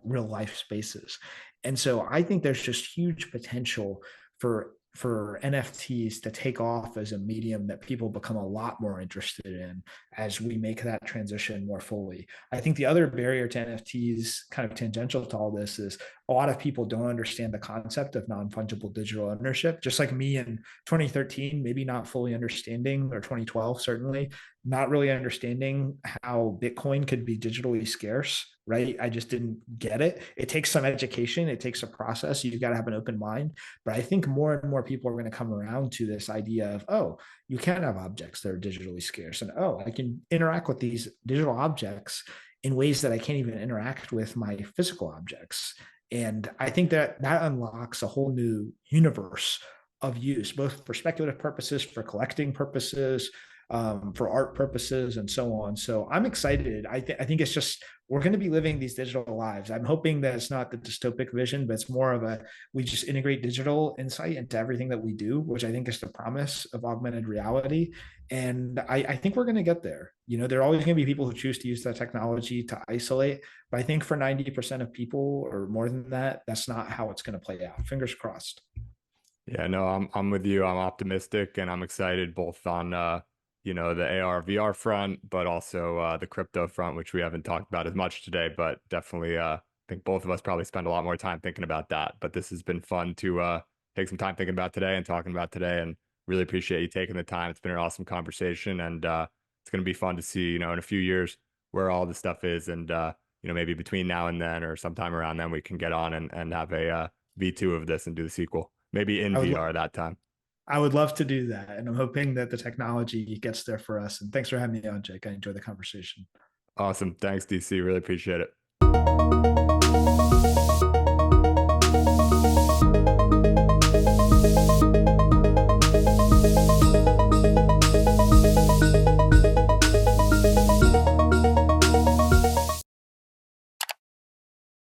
real life spaces. And so I think there's just huge potential for NFTs to take off as a medium that people become a lot more interested in as we make that transition more fully. I think the other barrier to NFTs, kind of tangential to all this, is a lot of people don't understand the concept of non-fungible digital ownership. Just like me in 2013, maybe not fully understanding, or 2012 certainly, not really understanding how Bitcoin could be digitally scarce, right? I just didn't get it. It takes some education, it takes a process. You've got to have an open mind. But I think more and more people are going to come around to this idea of, oh, you can have objects that are digitally scarce. And oh, I can interact with these digital objects in ways that I can't even interact with my physical objects. And I think that that unlocks a whole new universe of use, both for speculative purposes, for collecting purposes, for art purposes, and so on. So I'm excited. I think it's just, we're going to be living these digital lives. I'm hoping that it's not the dystopic vision, but it's more of a, we just integrate digital insight into everything that we do, which I think is the promise of augmented reality. And I think we're going to get there. There are always going to be people who choose to use that technology to isolate, but I think for 90% of people, or more than that, that's not how it's going to play out. Fingers crossed. Yeah, no, I'm with you. I'm optimistic and I'm excited both on the AR VR front, but also the crypto front, which we haven't talked about as much today, but definitely I think both of us probably spend a lot more time thinking about that. But this has been fun to take some time thinking about today and talking about today, and really appreciate you taking the time. It's been an awesome conversation, and it's going to be fun to see, in a few years where all this stuff is, and maybe between now and then or sometime around then we can get on and have a V2 of this and do the sequel. Maybe in I would VR that time. I would love to do that. And I'm hoping that the technology gets there for us. And thanks for having me on, Jake. I enjoyed the conversation. Awesome. Thanks, DC. Really appreciate it.